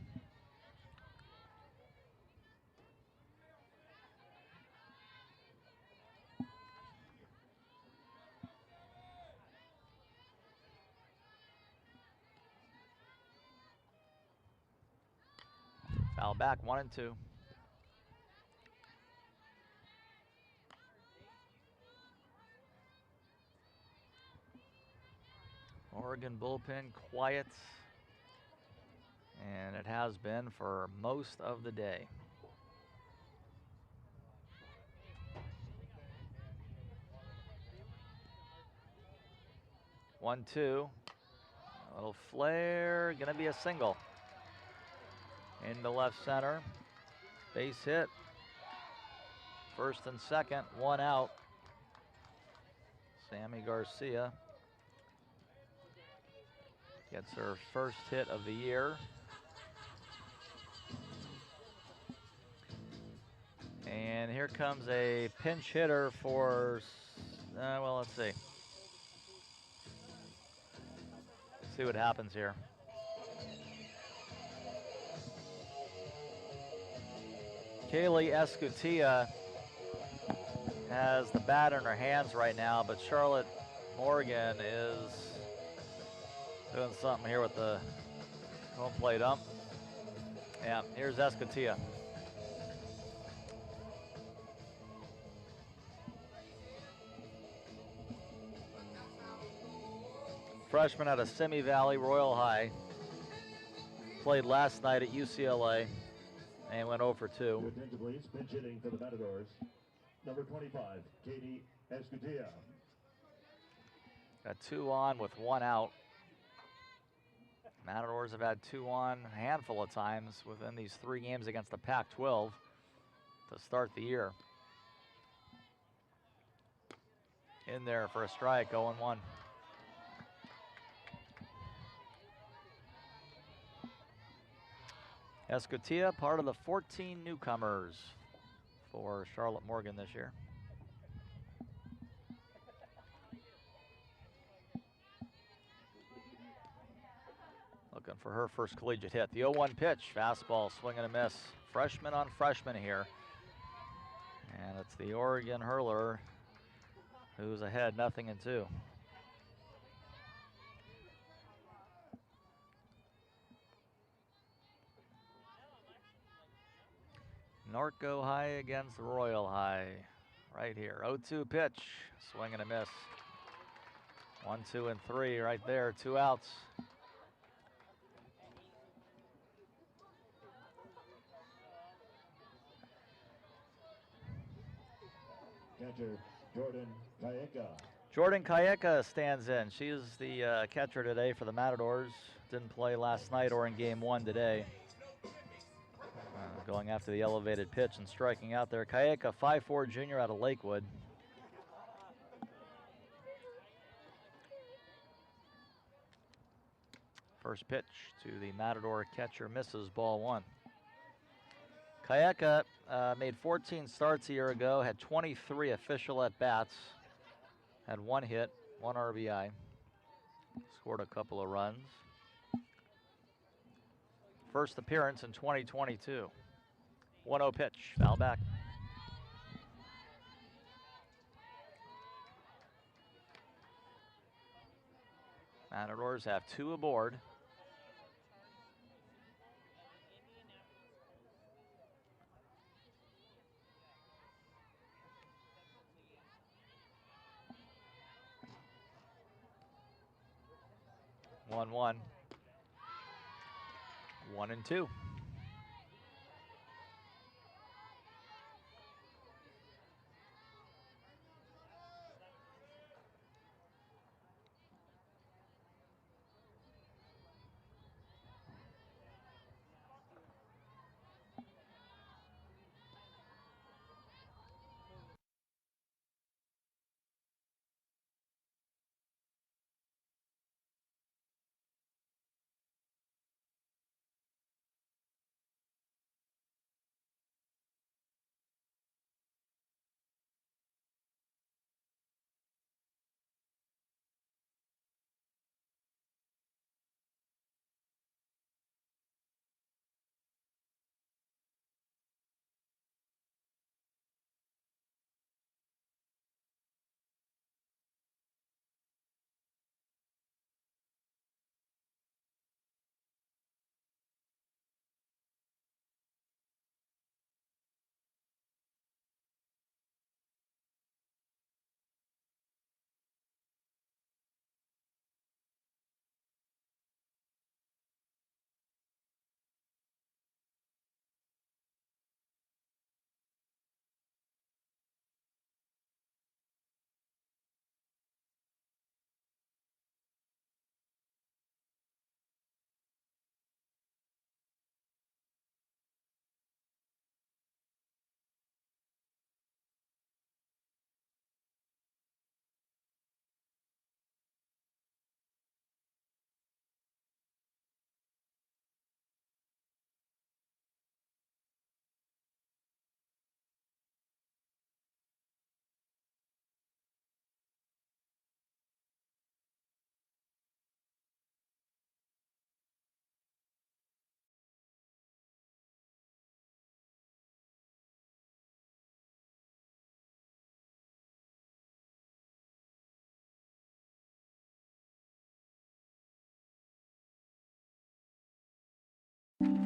Foul back, 1-2. Oregon bullpen quiet, and it has been for most of the day. 1-2. A little flare, gonna be a single. Into left center. Base hit. First and second, one out. Sammy Garcia gets her first hit of the year. And here comes a pinch hitter for, well, let's see. See what happens here. Kaylee Escutia has the bat in her hands right now, but Charlotte Morgan is doing something here with the home plate ump. Yeah, here's Escutia. Freshman out of Simi Valley, Royal High. Played last night at UCLA and went 0 for 2. Your attention, please. Pinch hitting for the Matadors. Number 25, Katie Escutia. Got 2 on with 1 out. Matadors have had 2 on a handful of times within these 3 games against the Pac-12 to start the year. In there for a strike, 0-1. Escutia, part of the 14 newcomers for Charlotte Morgan this year. Looking for her first collegiate hit. The 0-1 pitch, fastball, swing and a miss. Freshman on freshman here. And it's the Oregon hurler who's ahead 0-2. Norco High against Royal High right here. 0-2 pitch, swing and a miss. 1, 2, and 3 right there, 2 outs. Catcher Jordan Kayeka. Jordan Kayeka stands in. She is the catcher today for the Matadors. Didn't play last night or in game 1 today. Going after the elevated pitch and striking out there. Kayeka, 5'4" junior out of Lakewood. First pitch to the Matador catcher, misses, ball 1. Kayeka made 14 starts a year ago, had 23 official at-bats, had 1 hit, 1 RBI, scored a couple of runs. First appearance in 2022. 1-0 pitch, foul back. Matadors have 2 aboard. One, 1-2.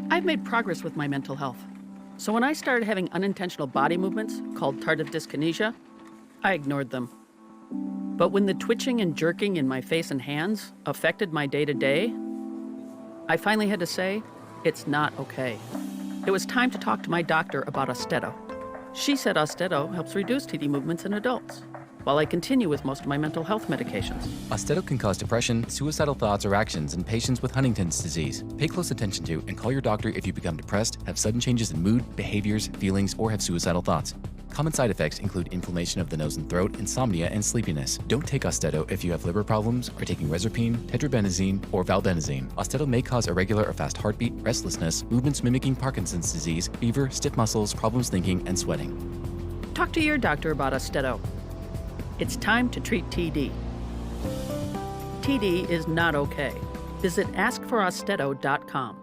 I've made progress with my mental health. So when I started having unintentional body movements called tardive dyskinesia, I ignored them. But when the twitching and jerking in my face and hands affected my day-to-day, I finally had to say, it's not okay. It was time to talk to my doctor about Austedo. She said Austedo helps reduce TD movements in adults, while I continue with most of my mental health medications. Austedo can cause depression, suicidal thoughts, or actions in patients with Huntington's disease. Pay close attention to and call your doctor if you become depressed, have sudden changes in mood, behaviors, feelings, or have suicidal thoughts. Common side effects include inflammation of the nose and throat, insomnia, and sleepiness. Don't take Austedo if you have liver problems, are taking reserpine, tetrabenazine, or valbenazine. Austedo may cause irregular or fast heartbeat, restlessness, movements mimicking Parkinson's disease, fever, stiff muscles, problems thinking, and sweating. Talk to your doctor about Austedo. It's time to treat TD. TD is not okay. Visit askforaustedo.com.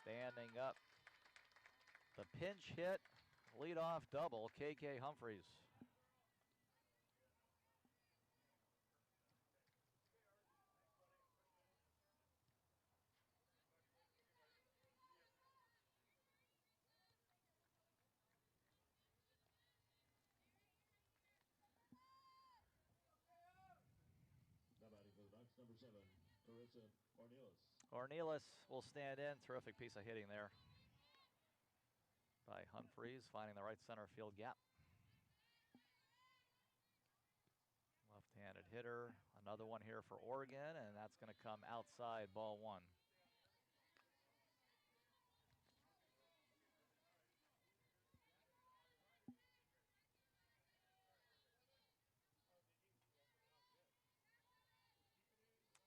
Standing up, the pinch hit, leadoff double, KK Humphreys. Now batting for the Ducks, number 7, Carissa Ornelas. Ornelas will stand in. Terrific piece of hitting there by Humphreys, finding the right center field gap. Left-handed hitter. Another one here for Oregon, and that's going to come outside, ball 1.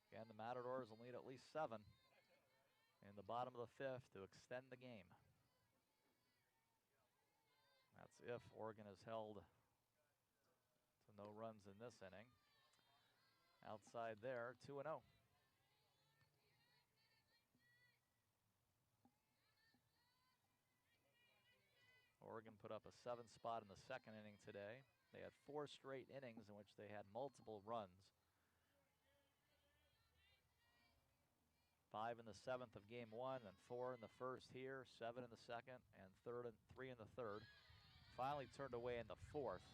Again, the Matadors will need at least 7 in the bottom of the 5th to extend the game. That's if Oregon is held to no runs in this inning. Outside there, 2-0. Oregon put up a 7 spot in the 2nd inning today. They had 4 straight innings in which they had multiple runs. 5 in the 7th of game 1, and 4 in the 1st here, 7 in the 2nd, and 3 in the 3rd. Finally turned away in the 4th.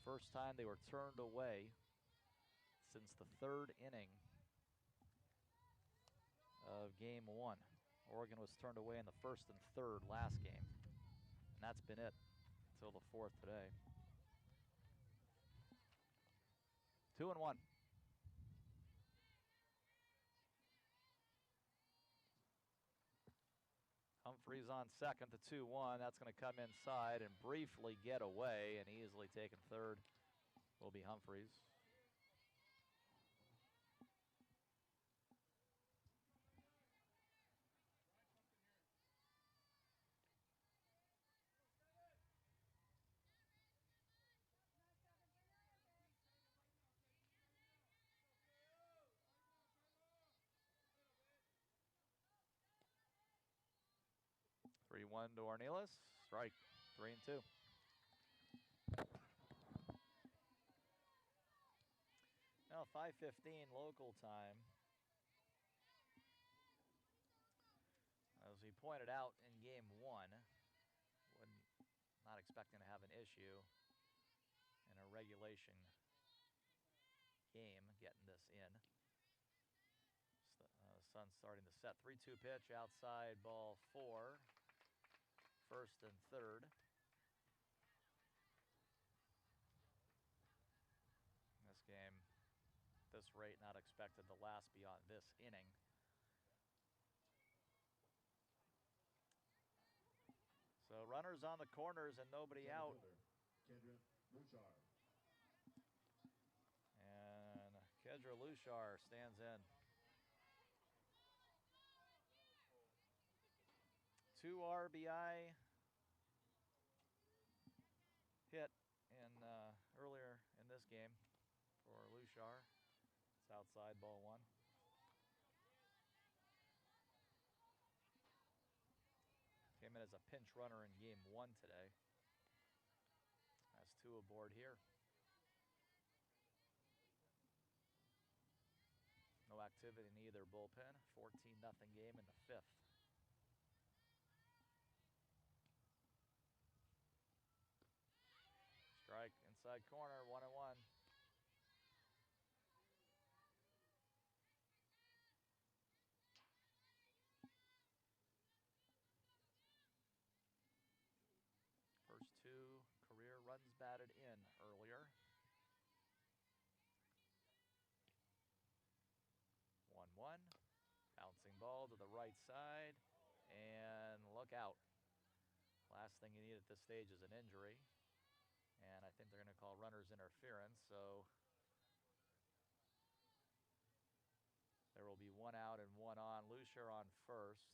First time they were turned away since the 3rd inning of game 1. Oregon was turned away in the 1st and 3rd last game, and that's been it until the 4th today. 2-1. Humphreys on second, the 2-1. That's going to come inside and briefly get away, and easily taken third will be Humphreys. Three 1 to Ornelas. Strike. 3-2. Now 5:15 local time. As we pointed out in game 1, not expecting to have an issue in a regulation game getting this in. Sun's starting to set. 3-2 pitch outside, ball 4. 1st and 3rd. This game, this rate, not expected to last beyond this inning. So runners on the corners and nobody out. And Kedra Lushar stands in. 2 RBI hit in earlier in this game for Lushar. It's outside, ball 1. Came in as a pinch runner in game 1 today. Has 2 aboard here. No activity in either bullpen. 14-0 game in the 5th. Strike inside corner, 1-1. First 2 career runs batted in earlier. 1-1. Bouncing ball to the right side. And look out. Last thing you need at this stage is an injury. And I think they're going to call runners interference, so there will be 1 out and 1 on. Lushar on first.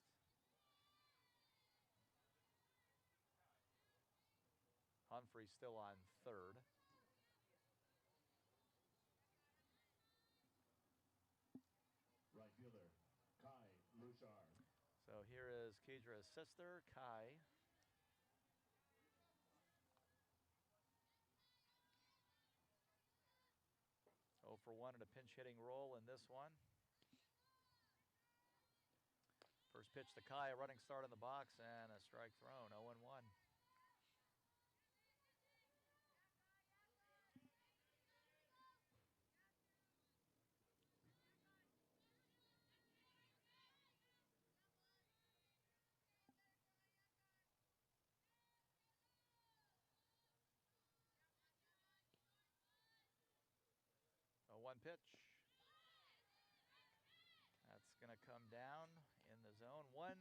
Humphrey still on third. Right fielder, Kai Lushar. So So here is Kedra's sister, Kai. Oh for 1 in a pinch hitting role in this one. First pitch to Kai, a running start in the box, and a strike thrown, 0-1. A 1 pitch. That's going to come down in the zone. 1-1.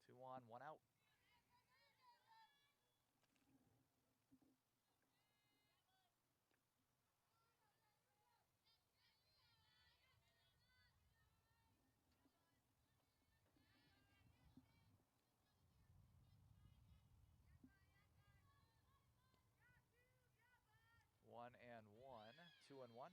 2 on, 1 out. One and one, 2-1.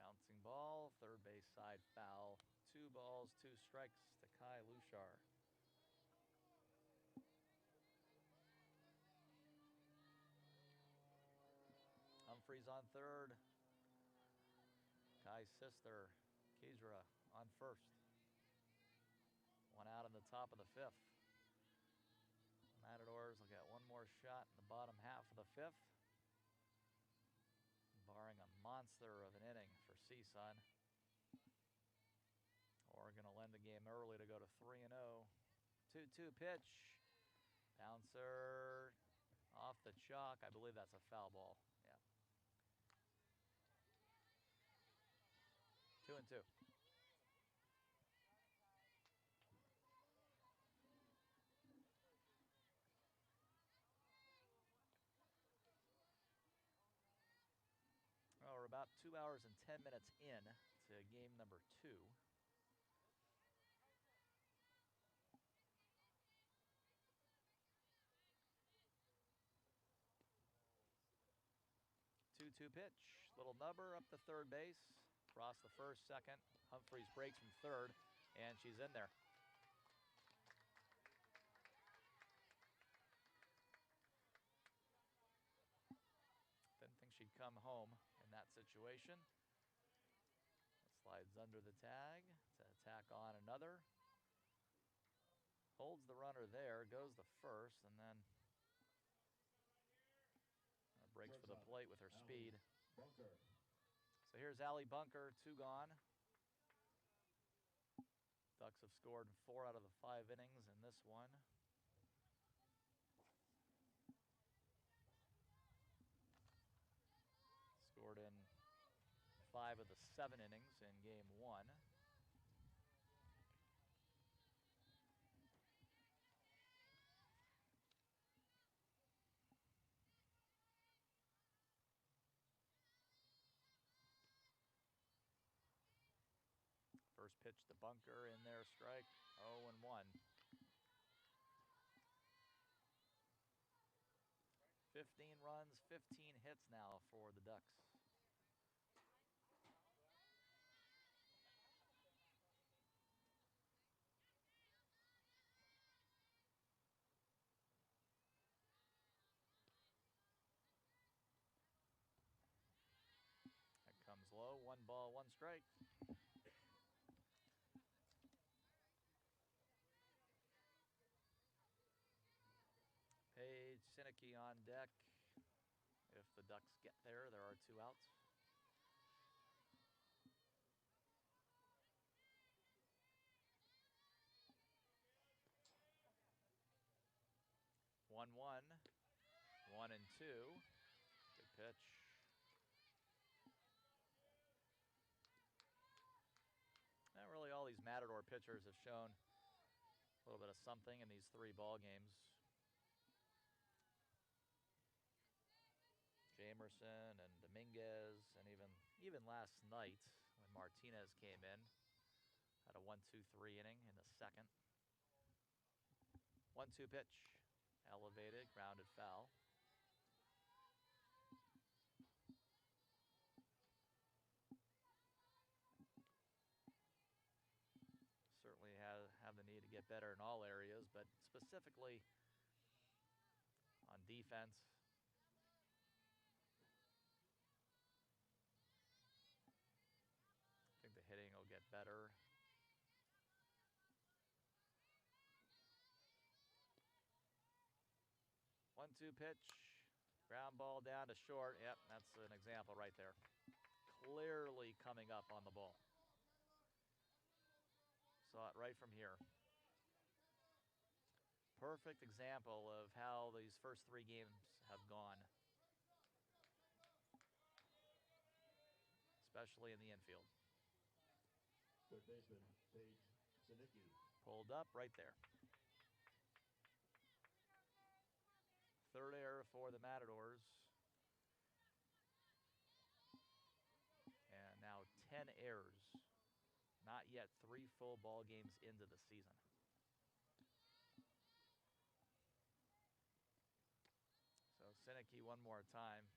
Bouncing ball, third base side foul. 2 balls, 2 strikes to Kai Lushar. Humphreys on third. Kai's sister, Kedra, on first. 1 out in the top of the 5th. Matadors will get 1 more shot in the bottom half of the 5th. Barring a monster of an inning for CSUN. Oregon will end the game early to go to 3-0. 2-2 pitch. Bouncer off the chalk. I believe that's a foul ball. Yeah. 2-2. Well, we're about 2 hours and 10 minutes in to game number 2. Two pitch, little nubber up the third base, across the first, second. Humphreys breaks from third, and she's in there. Didn't think she'd come home in that situation. Slides under the tag to tack on another. Holds the runner there, goes the first, and then breaks for the plate with her speed. Bunker. So here's Allie Bunker, 2 gone. Ducks have scored 4 out of the 5 innings in this one. Scored in 5 of the 7 innings in game 1. First pitch to Bunker, in there, strike, 0-1. 15 runs, 15 hits now for the Ducks. That comes low, 1 ball, 1 strike. Page, Sinicki on deck. If the Ducks get there, there are 2 outs. One, 1-2. Good pitch. Not really all these Matador pitchers have shown a little bit of something in these 3 ball games. Jamerson and Dominguez, and even last night when Martinez came in, had a 1-2-3 inning in the second. 1-2 pitch, elevated, grounded foul. Certainly have the need to get better in all areas, but specifically on defense. I think the hitting will get better. One-two pitch, ground ball down to short. Yep, that's an example right there. Clearly coming up on the ball. Saw it right from here. Perfect example of how these first 3 games have gone, especially in the infield. Third baseman, Paige Sinicki. Pulled up right there. 3rd error for the Matadors. And now 10 errors. Not yet 3 full ball games into the season. So Sinicki one more time.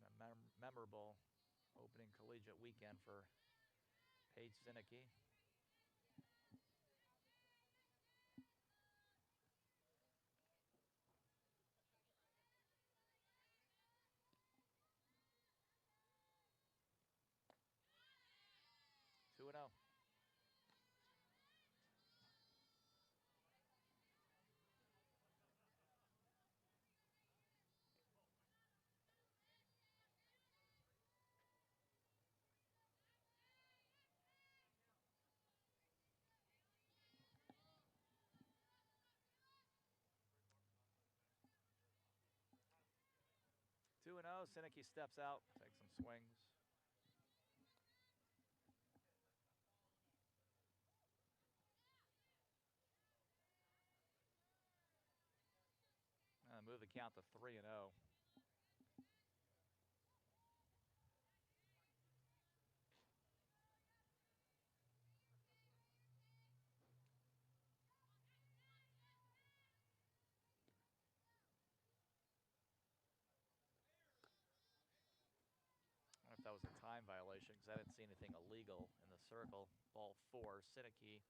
And a memorable opening collegiate weekend for Paige Sinicki. Two and 0. Two and 0. Sinicki steps out, takes some swings. Move the count to 3 and 0. I don't know if that was a time violation because I didn't see anything illegal in the circle. Ball 4. Sinicki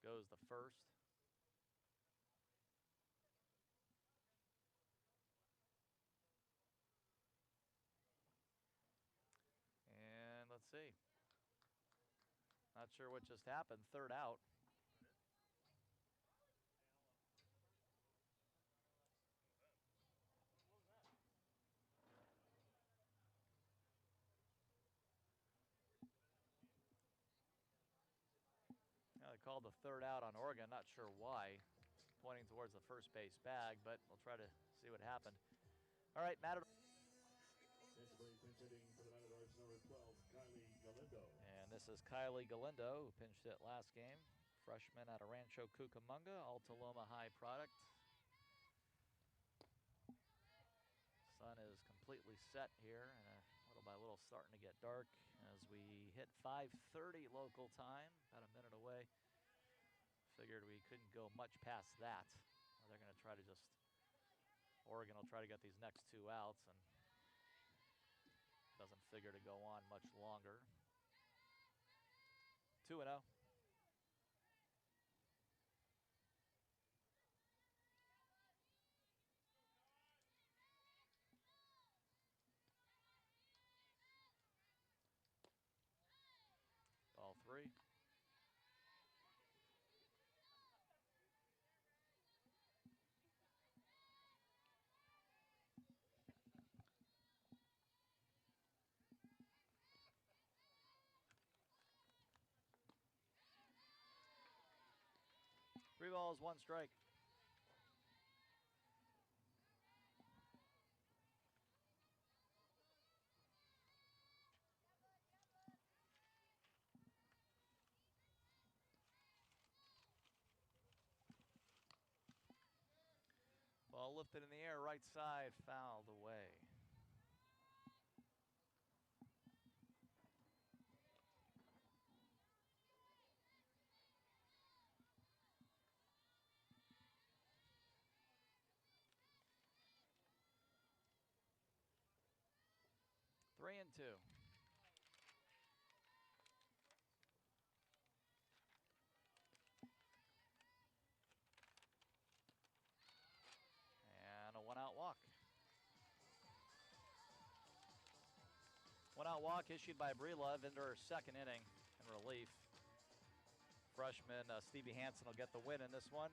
goes the first. And let's see. Not sure what just happened. 3rd out. They called the 3rd out on Oregon. Not sure why. Pointing towards the first base bag, but we'll try to see what happened. All right, Matador. This break pinch hitting for the Matadors, number 12, Kylie Galindo. And this is Kylie Galindo, who pinched hit last game. Freshman out of Rancho Cucamonga, Altaloma High product. Sun is completely set here, and little by little starting to get dark as we hit 5:30 local time, about a minute away. Figured we couldn't go much past that. Well, they're going to try to Oregon will try to get these next 2 outs, and doesn't figure to go on much longer. 2 and 0. Ball 3. Three balls, 1 strike. Ball lifted in the air, right side, fouled away. Three and two. And a one-out walk. One-out walk issued by Breedlove into her second inning in relief. Freshman Stevie Hansen will get the win in this one.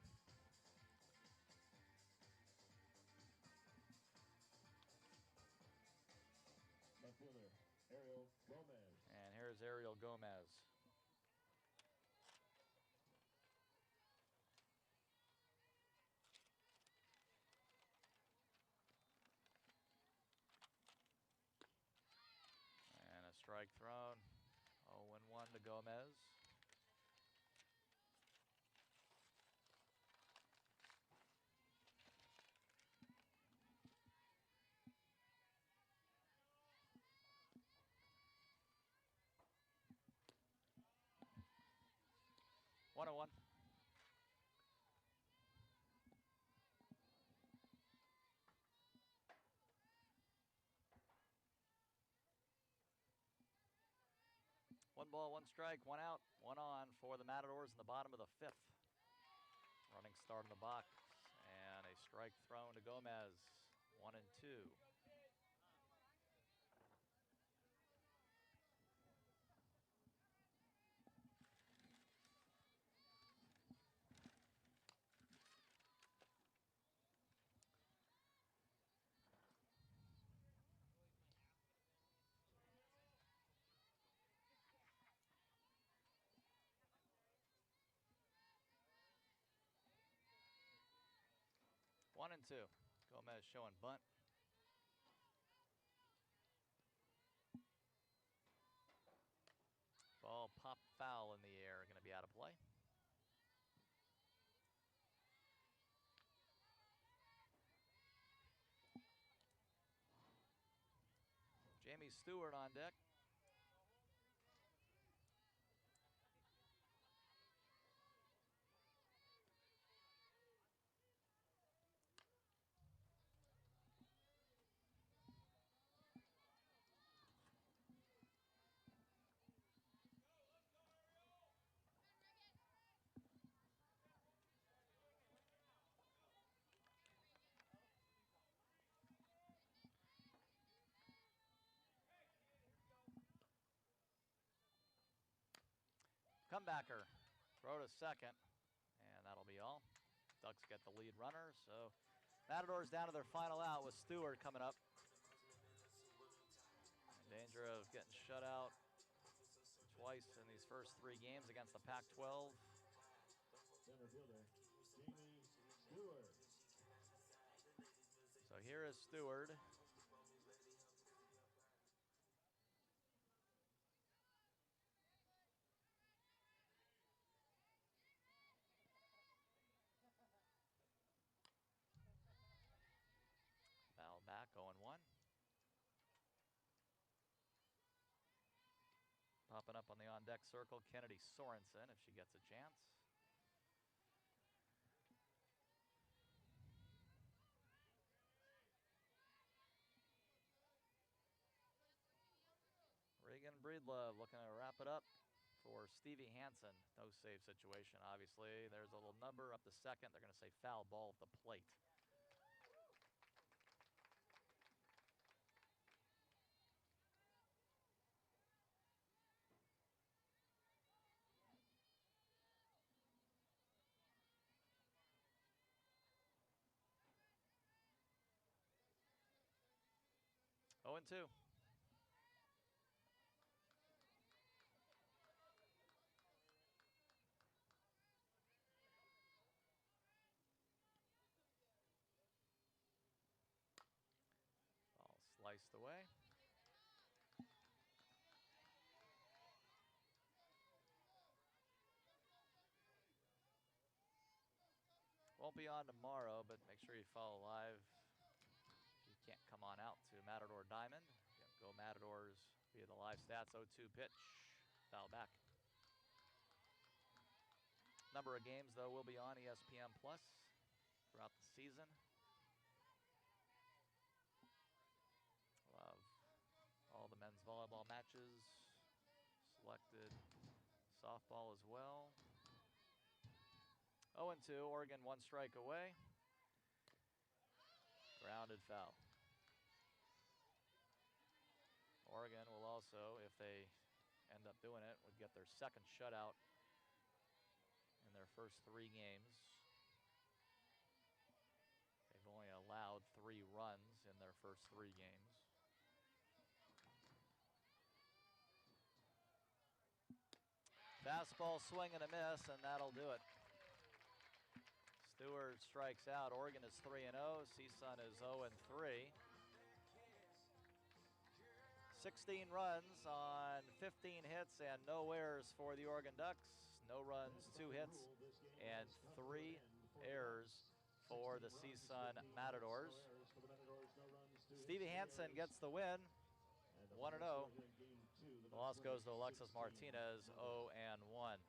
Left fielder, Ariel Gomez. And here's Ariel Gomez. And a strike thrown. 0-1 to Gomez. One and one. One ball, one strike, one out, one on for the Matadors in the bottom of the fifth. Running start in the box, and a strike thrown to Gomez. 1-2. One and two. Gomez showing bunt. Ball popped foul in the air, going to be out of play. Jamie Stewart on deck. Comebacker, throw to second, and that'll be all. Ducks get the lead runner, so Matadors down to their final out with Stewart coming up. In danger of getting shut out twice in these first three games against the Pac-12. Center fielder, Jamie Stewart. So here is Stewart. Foul back, 0-1. Popping up on the on-deck circle, Kennedy Sorensen, if she gets a chance. Reagan Breedlove looking to wrap it up for Stevie Hansen. No save situation, obviously. There's a little number up to second. They're going to say foul ball at the plate. Oh, and 2. Ball sliced away. Won't be on tomorrow, but make sure you follow live. If you can't come on out to Matador Diamond, go Matadors via the live stats. 0-2 pitch, foul back. Number of games, though, will be on ESPN Plus throughout the season. We'll have all the men's volleyball matches, selected softball as well. 0-2, Oregon 1 strike away. Grounded foul. Oregon will also, if they end up doing it, would get their second shutout in their first 3 games. They've only allowed 3 runs in their first 3 games. Fastball swing and a miss, and that'll do it. Stewart strikes out. Oregon is 3-0. CSUN is 0-3. 16 runs on 15 hits and no errors for the Oregon Ducks. No runs, 2 hits, and 3 errors for the CSUN Matadors. Stevie Hansen gets the win, 1-0. The loss goes to Alexis Martinez, 0-1.